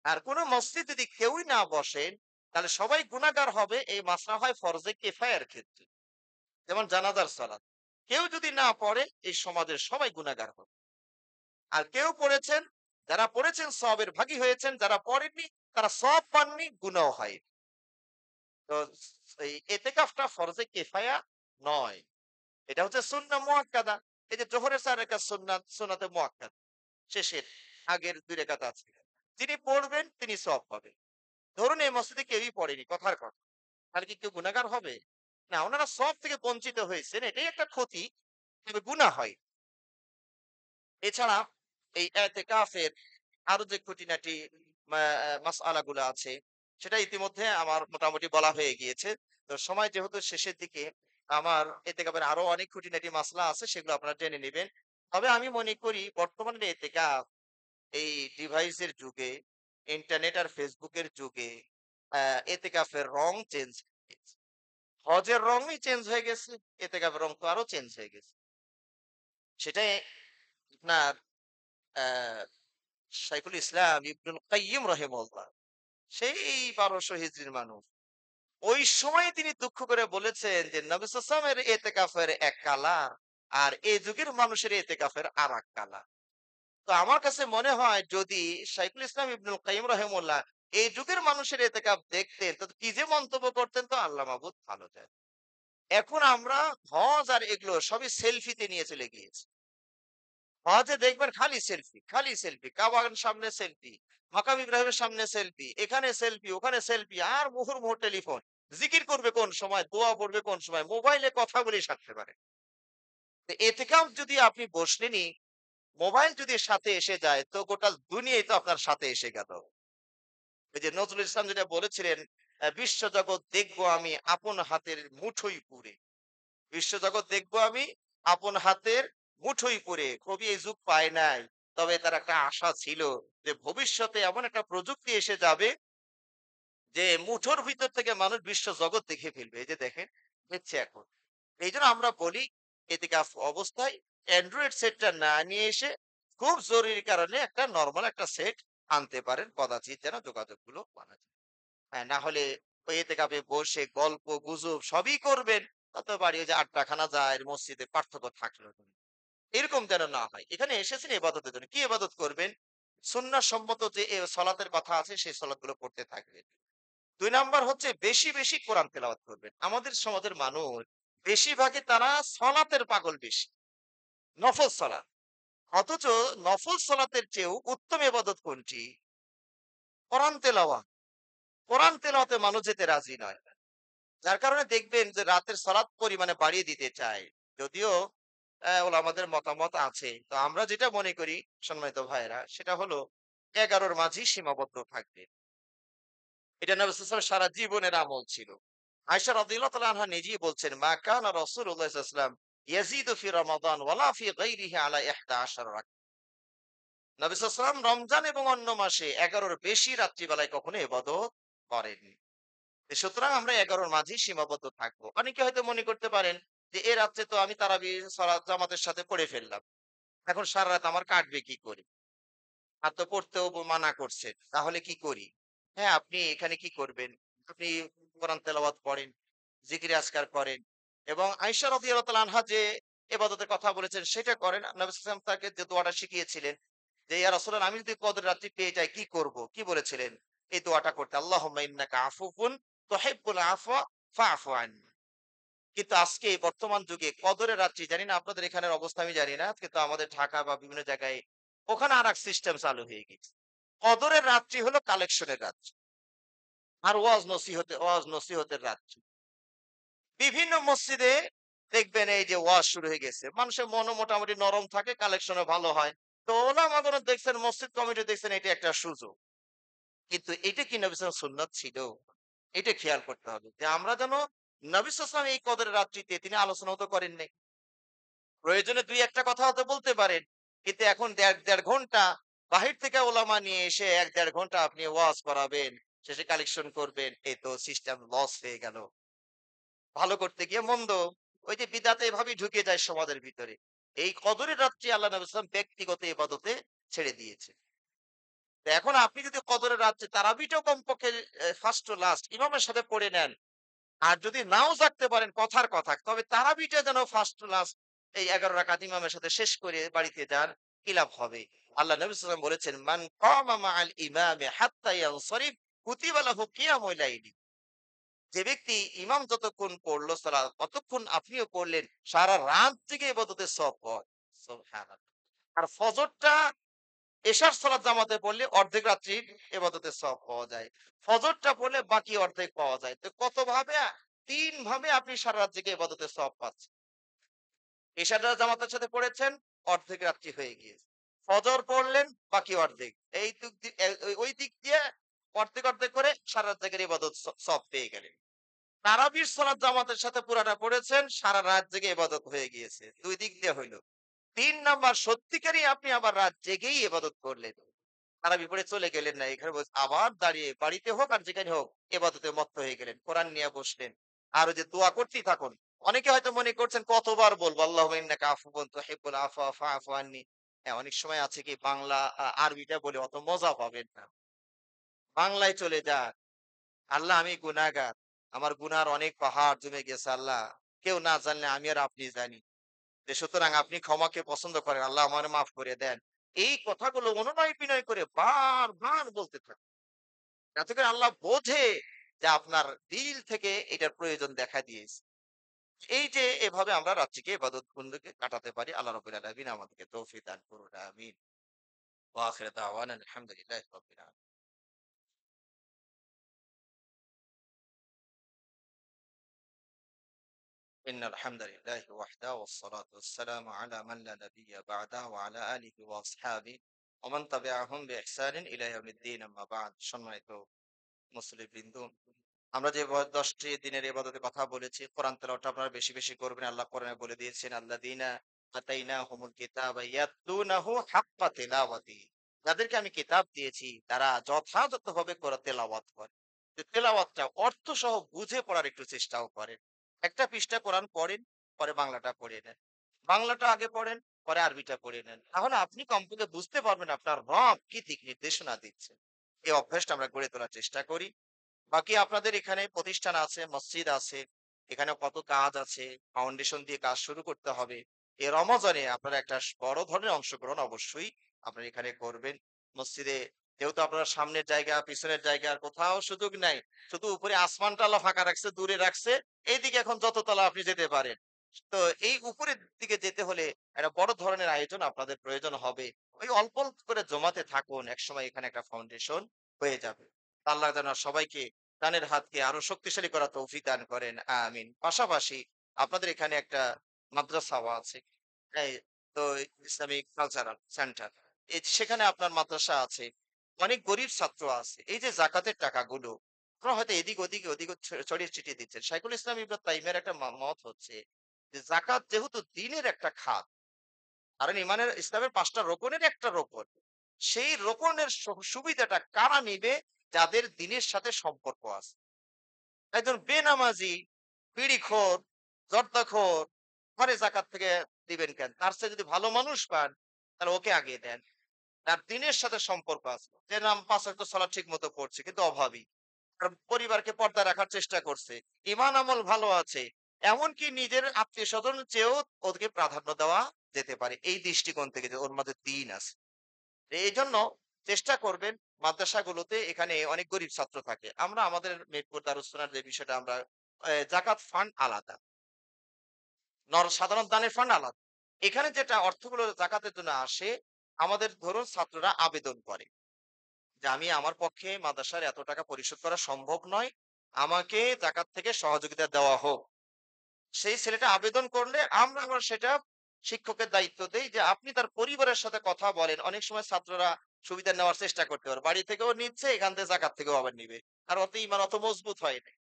আর কোন মসজিদ যদি কেউই না বসেন তাহলে সবাই গুনাহগার হবে, এই মাসলা হয় ফরজে কিফায়ার ক্ষেত্রে। যেমন জানাজার সালাত কেউ যদি না পড়ে এই সমাজের সবাই গুনাহগার হবে। আর কেউ পড়েছেন, যারা পড়েছেন সওয়াবের ভাগী হয়েছেন, যারা পড়েননি তারা সওয়াব পাননি, গুনাহ হয়। তো এই ইতিকাফটা ফরজে কিফায়া নয়, এটা হচ্ছে সুন্নাহ মুআক্কাদা। এই যে জোহরের ৪ রাকাত সুন্নাত, সুন্নাতে মুআক্কাদা শেষের আগের ২ রাকাত আছে, যিনি পড়বেন তিনি সওয়াব পাবেন। ধরুন এই মসজিদে কেউই পড়েনি, কথার কথা, তাহলে কি কেউ গুনাহগার হবে? না, ওনারা সব থেকে বঞ্চিত হয়েছেন, এটাই একটা ক্ষতি, তবে গুনাহ হয়। এছাড়া এই এতেকাফের আরো যে খুঁটিনাটি মাসআলা গুলো আছে সেটা ইতিমধ্যে আমার মোটামুটি বলা হয়ে গিয়েছে। তো সময় যেহেতু শেষের দিকে, আমার এতেকাফের আরো অনেক খুঁটিনাটি মাসলা আছে, সেগুলো আপনারা জেনে নিবেন। তবে আমি মনে করি বর্তমানে এতেকাফ এই ডিভাইসের যুগে, ইন্টারনেট আর ফেসবুকের যুগে এতেকাফের রং চেঞ্জ হয়ে গেছে। হজের রঙই চেঞ্জ হয়ে গেছে, এতেকাফের রং তো আরো চেঞ্জ হয়ে গেছে। সেটাই আপনার আহ শাইখুল ইসলাম ইবনুল কাইয়্যিম রাহিমাহুল্লাহ সেই ১২০০ হিজরির মানুষ। ওই সময় তিনি দুঃখ করে বলেছেন যে নবী সাল্লাল্লাহু আলাইহি ওয়াসাল্লামের এতেকাফের এক কালার আর এই যুগের মানুষের এতেকাফের আরেক কালার। তো আমার কাছে মনে হয় যদি শাইখুল ইসলাম ইবনুল কাইয়্যিম রাহিমাহুল্লাহ এই যুগের মানুষের এতেকাফ দেখতেন তো কি যে মন্তব্য করতেন, তো আল্লাহ মাহবুব ভালো জানে। এখন আমরা হজ আর এগুলো সবই সেলফিতে নিয়ে চলে গিয়েছি। হজে দেখবেন খালি সেলফি, খালি সেলফি। কাবার সামনে সেলফি, মাকাম ইব্রাহিমের সামনে সেলফি, এখানে সেলফি, ওখানে সেলফি, আর মুহুর্মুহু টেলিফোন। জিকির করবে কোন সময়, দোয়া পড়বে কোন সময়, মোবাইলে কথা বলেই সারতে পারে। তো এতেকাফ যদি আপনি বসলেনই, মোবাইল যদি সাথে এসে যায় তো গোটা দুনিয়াই তো আপনার সাথে এসে গেল। এই যে নজরুল ইসলাম যেটা বলেছিলেন, বিশ্বজগৎ দেখবো আমি আপন হাতের মুঠোয় পুরে। বিশ্বজগৎ দেখবো আমি আপন হাতের মুঠোয় করে। কবি এই যুগ পায় নাই, তবে তার একটা আশা ছিল যে ভবিষ্যতে এমন একটা প্রযুক্তি এসে যাবে যে মুঠোর ভিতর থেকে মানুষ বিশ্ব জগৎ দেখে ফেলবে। এই যে দেখেন, দেখছে এখন। এই জন্য আমরা বলি এদিকে অবস্থায় অ্যান্ড্রয়েড সেটটা না নিয়ে এসে খুব জরুরি কারণে একটা নর্মাল একটা সেট আনতে পারেন, কদাচিৎ যেন যোগাযোগ গুলো মানা যায়। হ্যাঁ, না হলে ওই এতেকাফে বসে গল্প গুজব সবই করবেন। তাতে বাড়ি ওই যে আড্ডাখানা যায়, মসজিদে পার্থক্য থাকলো না। এরকম যেন না হয়। এখানে এসেছেন ইবাদতের জন্য। কি ইবাদত করবেন? সুন্নাহ সম্মত যে সলাতের কথা আছে সেই সলাতগুলো পড়তে থাকবেন। ২ নাম্বার হচ্ছে বেশি, বেশি কোরআন তেলাওয়াত করবেন। আমাদের সমাজের মানুষ বেশিরভাগই তারা সলাতের পাগল বেশি। নফল সলাত। অথচ নফল সলাতের চেয়েও উত্তম ইবাদত কোনটি? কোরআন তেলাওয়াত। কোরআন তেলাওয়াতে মানুষ যেতে রাজি নয়। যার কারণে দেখবেন যে রাতের সলাৎ পরিমাণে বাড়িয়ে দিতে চায়। যদিও ওলামাদের মতামত আছে। তো আমরা যেটা মনে করি সম্মানিত ভাইয়েরা সেটা হলো ১১ র মাঝেই সীমাবদ্ধ থাকবে। এটা নবী সাল্লাল্লাহু আলাইহি ওয়াসাল্লাম সারা জীবনের আমল ছিল। আয়েশা রাদিয়াল্লাহু তাআলা আনহা নিজেই বলছেন, "মা কানা রাসূলুল্লাহ সাল্লাল্লাহু আলাইহি ওয়াসাল্লাম ইয়াজিদু ফি রমাদান ওয়ালা ফি গায়রিহি আলা 11 রাকাত।" নবী সাল্লাল্লাহু আলাইহি ওয়াসাল্লাম রমজান এবং অন্য মাসে ১১ র বেশি রাত্রিবেলায় কখনো ইবাদত করেননি। সুতরাং আমরা ১১ র মাঝেই সীমাবদ্ধ থাকবো। অনেকে হয়তো মনে করতে পারেন যে এ রাত্রে তো আমি তারাবি সালাত জামাতের সাথে পড়ে ফেললাম। এখন সারা রাত আমার কাটবে কি করে? আর তো পড়তেও মানা করছেন। তাহলে কি করি? হ্যাঁ, আপনি এখানে কি করবেন? আপনি কোরআন তেলাওয়াত পড়েন, জিকির আজকার করেন এবং আয়েশা রাদিয়াল্লাহু তাআলা আনহা যে ইবাদতের কথা বলেছেন সেটা করেন। নবী সাল্লাল্লাহু আলাইহি ওয়াসাল্লাম তাকে যে দোয়াটা শিখিয়েছিলেন যে, "ইয়া রাসূলুল্লাহ আমি যদি কদরের রাত্রি পেয়ে যাই কি করব?" কি বলেছিলেন? এই দোয়াটা করতে, "আল্লাহুম্মা ইন্নাকা আফুফুন তুহিব্বুল আফওয়া ফা'ফু আননি।" কিন্তু আজকে এই বর্তমান যুগে কদরের রাত্রি জানি না আপনাদের এখানের অবস্থা আমি জানি না। কিন্তু আমাদের ঢাকা বা বিভিন্ন জায়গায় ওখানে আরেক সিস্টেম চালু হয়ে গেছে। কদরের রাত্রি হলো কালেকশনের রাত্রি। আর ওয়াজ নসিহতের রাত্রি। বিভিন্ন মসজিদে দেখবেন এই যে ওয়াজ শুরু হয়ে গেছে। মানুষের মনও মোটামুটি নরম থাকে, কালেকশনও ভালো হয়। তো ওলামাগণ দেখছেন, মসজিদ কমিটি দেখছেন এটা একটা সুযোগ। কিন্তু এটা কি নবী সাল্লাল্লাহু সুন্নাত ছিল? এটা খেয়াল করতে হবে। যে আমরা যেন নবী সাল্লাল্লাহু আলাইহি ওয়াসাল্লাম এই কদরের রাত্রিতে তিনি আলোচনাও তো করেন নাই। প্রয়োজনে ২-১ টা কথা হয়তো বলতে পারেন। কিন্তু এখন ১.৫ ঘন্টা বাহির থেকে ওলামা নিয়ে এসে ১-১.৫ ঘন্টা আপনি ওয়াজ করাবেন, শেষে কালেকশন করবেন। এই তো সিস্টেম লস হয়ে গেল। ভালো করতে গিয়ে মন্দ। ওই যে বিদআত এভাবেই ঢুকে যায় সমাজের ভিতরে। এই কদরের রাত্রি আল্লাহ নবী সাল্লাল্লাহু আলাইহি ওয়াসাল্লাম ব্যক্তিগত ইবাদতে ছেড়ে দিয়েছে। তো এখন আপনি যদি কদরের রাত্রে তারাবিটাও কমপক্ষে ফার্স্ট টু লাস্ট ইমামের সাথে পড়ে নেন। আর যদি নাও জাগতে পারেন কথার কথা, তবে তারাবিটা যেন ফার্স্ট টু লাস্ট এই ১১ রাকাত ইমামের সাথে শেষ করে বাড়িতে যান, কি লাভ হবে? আল্লাহ নবী সাল্লাল্লাহু আলাইহি ওয়াসাল্লাম বলেছেন, "মান কামা মাআল ইমামি হাত্তা ইয়ানসারিফ কুতিবা লাহু কিয়ামুল লাইলি।" যে ব্যক্তি ইমাম যতক্ষণ পড়লো সালাত ততক্ষণ আপনিও পড়লেন, সারা রাত জেগে ইবাদতের সওয়াব পাওয়া যায়। সুবহানাল্লাহ। আর ফজরটা এশার সালাত জামাতে পড়লে অর্ধেক রাত্রির ইবাদতের সওয়াব পাওয়া যায়। ফজরটা পড়লে বাকি অর্ধেক পাওয়া যায়। তো কত ভাবে? ৩ ভাবে আপনি সারা রাত জেগে ইবাদতের সওয়াব পাচ্ছেন। এশারটা জামাতের সাথে পড়েছেন, অর্ধেক রাত্রি হয়ে গিয়েছে। ফজর পড়লেন, বাকি অর্ধেক। এই দিক দি এ ওই দিক দিয়ে অর্ধেক, অর্ধেক করে সারা রাত জেগে ইবাদত সওয়াব পেয়ে গেলেন। তারাবির সালাত জামাতের সাথে পুরাটা পড়েছেন, সারা রাত জেগে ইবাদত হয়ে গিয়েছে। ২ দিক দিয়ে হইল। ৩ নাম্বার সত্যিকারেই আপনি আবার রাত জেগেই ইবাদত করলেন। তারাবি পড়ে চলে গেলেন না। এখানে আবার দাঁড়িয়ে বাড়িতে হোক আর যেখানে হোক ইবাদতে মত্ত হয়ে গেলেন। কোরআন নিয়ে বসলেন। আর ওই যে দোয়া করতেই থাকুন। অনেকে হয়তো মনে করছেন কতবার বলবো আল্লাহুম্মা ইন্নাকা আফুউন তুহিব্বুল আফওয়া ফা'ফু আননি। হ্যাঁ, অনেক সময় আছে কি বাংলা আরবিটা বলে অত মজা পাবেন না। বাংলায় চলে যান। আল্লাহ আমি গুনাহগার। আমার গুনার অনেক পাহাড় জমে গেছে আল্লাহ। কেউ না জানলে আমি আর আপনি জানি। যে সুতরাং আপনি ক্ষমাকে পছন্দ করেন। আল্লাহ আমারে মাফ করে দেন। এই কথাগুলো অনুনয় বিনয় করে বারবার বলতে থাকুন। যাতে করে আল্লাহ বোঝে যে আপনার দিল থেকে এটার প্রয়োজন দেখা দিয়েছে। এই যে এভাবে আমরা রাত্রিকে ইবাদত বন্দেগী কাটাতে পারি। আল্লাহ রাব্বুল আলামিন আমাদেরকে তৌফিক দান করুন। আমিন। ওয়া আখিরু দাওয়ানা আলহামদুলিল্লাহি রাব্বিল আলামিন। إن الحمد لله وحده والصلاة والسلام على من لا نبي بعده وعلى آله وأصحابه ومن تبعهم بإحسان إلى يوم الدين أما بعد সম্মানিত মুসলিমবৃন্দ, আমরা যে ১০ টি দিনের ইবাদতের কথা বলেছি, কোরআন তেলাওয়াতটা আপনারা বেশি, বেশি করবেন। আল্লাহ কোরআনে বলে দিয়েছেন, "আল্লাযীনা আতাইনাহুমুল কিতাবা ইয়াতলুনাহু হাক্কা তিলাওয়াতিহি।" যাদেরকে আমি কিতাব দিয়েছি তারা যথাযথভাবে তেলাওয়াত করে। তেলাওয়াতটা অর্থসহ বুঝে পড়ার একটু চেষ্টাও করেন। একটা পৃষ্ঠা কোরআন পড়েন, পরে বাংলাটা পড়ে নেন। বাংলাটা আগে পড়েন, পরে আরবিটা পড়ে নেন। তাহলে আপনি কমপক্ষে বুঝতে পারবেন আপনার রব কি দিক নির্দেশনা দিচ্ছে। এই অভ্যাসটা আমরা গড়ে তোলার চেষ্টা করি। বাকি আপনাদের এখানে প্রতিষ্ঠান আছে, মসজিদ আছে। এখানে কত কাজ আছে, ফাউন্ডেশন দিয়ে কাজ শুরু করতে হবে। এ রমজানে আপনারা একটা বড় ধরনের অংশগ্রহণ অবশ্যই আপনারা এখানে করবেন। মসজিদে যেহেতু আপনার সামনের জায়গা, পিছনের জায়গা আর কোথাও সুযোগ নাই। শুধু উপরে আসমানটা আল্লাহ ফাঁকা রাখছে, দূরে রাখছে। এইদিকে এখন যত তলা আপনি যেতে পারেন। তো এই উপরের দিকে যেতে হলে একটা বড় ধরনের আয়োজন আপনাদের প্রয়োজন হবে। ওই অল্প, অল্প করে জমাতে থাকুন। একসময় এখানে একটা ফাউন্ডেশন হয়ে যাবে। আল্লাহ যেন সবাইকে ডানের হাতকে আরো শক্তিশালী করার তৌফিক দান করেন। আমিন। পাশাপাশি আপনাদের এখানে একটা মাদ্রাসাও আছে। এই তো ইসলামিক কালচারাল সেন্টার। সেখানে আপনার মাদ্রাসা আছে। অনেক গরিব ছাত্র আছে। এই যে যাকাতের টাকাগুলো আপনারা হয়তো এদিক ওদিক ওদিক ছড়িয়ে ছিটিয়ে দিচ্ছেন। শাইখুল ইসলাম ইবনে তাইমিয়ার একটা মত হচ্ছে যে যাকাত যেহেতু দ্বীনের একটা খাত, কারণ ইসলামের ৫ টা রোকনের একটা রোকন। সেই রোকনের সুবিধাটা কারা নিবে? যাদের দ্বীনের সাথে সম্পর্ক আছে। একজন বেনামাজি, বিড়িখোর, জর্দাখোর, ঘরে যাকাত থেকে দিবেন কেন? তার চেয়ে যদি ভালো মানুষ পান, তাহলে ওকে আগে দেন। তার দ্বীনের সাথে সম্পর্ক আছে। যে নাম ৫ ওয়াক্ত সালাত ঠিক মতো পড়ছে কিন্তু অভাবী। তার পরিবারকে পর্দায় রাখার চেষ্টা করছে। ঈমান আমল ভালো আছে। এমনকি নিজের আত্মীয়স্বজনের চেয়েও ওদেরকে প্রাধান্য দেওয়া যেতে পারে। এই দৃষ্টিকোণ থেকে যে ওর মধ্যে দ্বীন আছে। এইজন্য চেষ্টা করবেন মাদ্রাসাগুলোতে এখানে অনেক গরিব ছাত্র থাকে। আমরা আমাদের মিরপুর দারুস সুন্নাহর যে বিষয়টা আমরা জাকাত ফান্ড আলাদা। সাধারণ দানের ফান্ড আলাদা। এখানে যেটা অর্থগুলো জাকাতের জন্য আসে, আমাদের ধরুন ছাত্ররা আবেদন করে যে, "আমি আমার পক্ষে মাদ্রাসার এত টাকা পরিশোধ করা সম্ভব নয়। আমাকে জাকাত থেকে সহযোগিতা দেওয়া হোক।" সেই ছেলেটা আবেদন করলে আমরা আবার সেটা শিক্ষকের দায়িত্ব দেই যে আপনি তার পরিবারের সাথে কথা বলেন। অনেক সময় ছাত্ররা সুবিধা নেওয়ার চেষ্টা করতে পারে। বাড়ি থেকেও নিচ্ছে, এখান থেকে জাকাত থেকেও আবার নিবে। আর অত ঈমান অত মজবুত হয় নাই।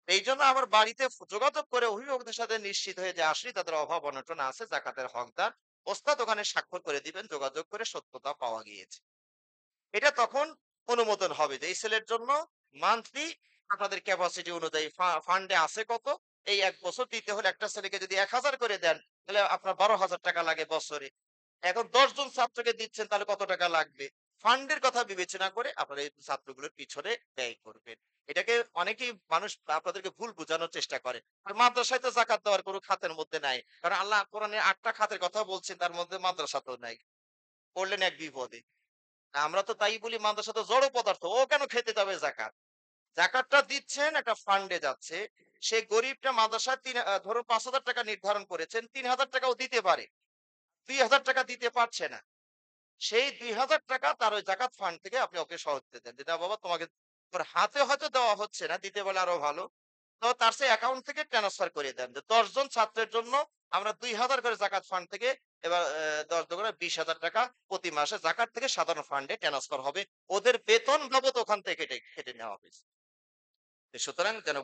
এইজন্য আমার বাড়িতে যোগাযোগ করে অভিভাবকদের সাথে নিশ্চিত হয়ে যে আসলেই তাদের অভাব অনটন আছে, জাকাতের হকদার। ওস্তাদ ওখানে স্বাক্ষর করে দিবেন, যোগাযোগ করে সত্যতা পাওয়া গিয়েছে। এটা তখন অনুমোদন হবে যে এই ছেলের জন্য মান্থলি আপনাদের ক্যাপাসিটি অনুযায়ী ফান্ডে আছে কত, এই ১ বছর দিতে হলে একটা ছেলেকে যদি ১,০০০ করে দেন, তাহলে আপনার ১২,০০০ টাকা লাগে বছরে। এখন ১০ জন ছাত্রকে দিচ্ছেন তাহলে কত টাকা লাগবে? ফান্ডের কথা বিবেচনা করে আপনারা এই ছাত্রগুলোর পিছনে ব্যয় করবেন। এটাকে অনেকেই মানুষ আপনাদেরকে ভুল বোঝানোর চেষ্টা করে। আর মাদ্রাসায় তো যাকাত দেওয়ার কোন খাতের মধ্যে নাই। কারণ আল্লাহ কোরআনে ৮ টা খাতের কথা বলছেন, তার মধ্যে মাদ্রাসাতেও নাই। পড়লেন এক বিপদে। আমরা তো তাই বলি মাদ্রাসা তো জড় পদার্থ। ও কেন খেতে যাবে যাকাত? যাকাতটা দিচ্ছেন একটা ফান্ডে যাচ্ছে। সেই গরিবটা মাদ্রাসায় ধরুন ৳৫,০০০ নির্ধারণ করেছেন। ৳৩,০০০ ও দিতে পারে। ৳২,০০০ দিতে পারছে না। সেই ৳২,০০০ তার ওই যাকাত ফান্ড থেকে আপনি ওকে সহযোগিতা দেন। যে, "না বাবা তোমাকে তোর হাতে হয়তো দেওয়া হচ্ছে না, দিতে পারলে আরো ভালো।" তো তার সেই অ্যাকাউন্ট থেকে ট্রান্সফার করে দেন। যে ১০ জন ছাত্রের জন্য আমরা ২,০০০ করে যাকাত ফান্ড থেকে এবার ১০ দুগুণে ৳২০,০০০ প্রতি মাসে যাকাত থেকে সাধারণ ফান্ডে ট্রান্সফার হবে। ওদের বেতন বাবদ ওখান থেকে কেটে নেওয়া হয়েছে। সুতরাং যেন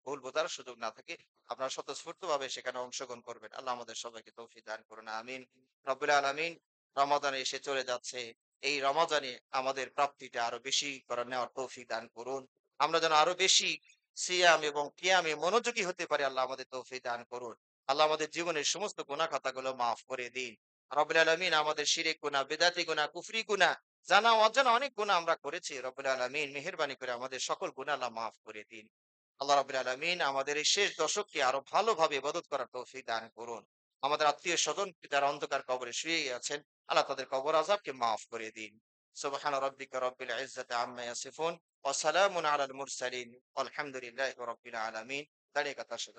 ভুল বোঝার সুযোগ না থাকে। আপনারা স্বতঃস্ফূর্তভাবে সেখানে অংশগ্রহণ করবেন। আল্লাহ আমাদের সবাইকে তৌফিক দান করুন। আমিন। রব্বুল আলামিন। রমাদান এসে চলে যাচ্ছে। এই রমাজানে আমাদের প্রাপ্তিটা আরো বেশি করে নেওয়ার তৌফিক দান করুন। আমরা যেন আরো বেশি সিয়াম এবং কিয়ামে মনোযোগী হতে পারি, আল্লাহ আমাদের তৌফিক দান করুন। আল্লাহ আমাদের জীবনের সমস্ত গুনাহ খাতাগুলো মাফ করে দিন। রব্বুল আলামিন আমাদের শিরিক গুনাহ, বেদাতি গুনাহ, কুফরি গুনাহ, জানা অজানা অনেক গুনাহ আমরা করেছি। রব্বুল আলামিন মেহেরবানি করে আমাদের সকল গুনাহ আল্লাহ মাফ করে দিন। আল্লাহ রাব্বুল আলামিন আমাদের এই শেষ দশককে আরো ভালোভাবে ইবাদত করার তৌফিক দান করুন। আমাদের আত্মীয়স্বজন যারা অন্ধকার কবরে শুয়েই আছেন, আল্লাহ তাদের কবর আযাবকে মাফ করে দিন। সুবহান রাব্বিকা রাব্বিল ইজ্জাতি আম্মা ইয়াসিফুন ওয়া সালামুন আলাল মুরসালিন ওয়ালহামদুলিল্লাহি রাব্বিল আলামিন। দাঁড়িয়ে কথা শেষ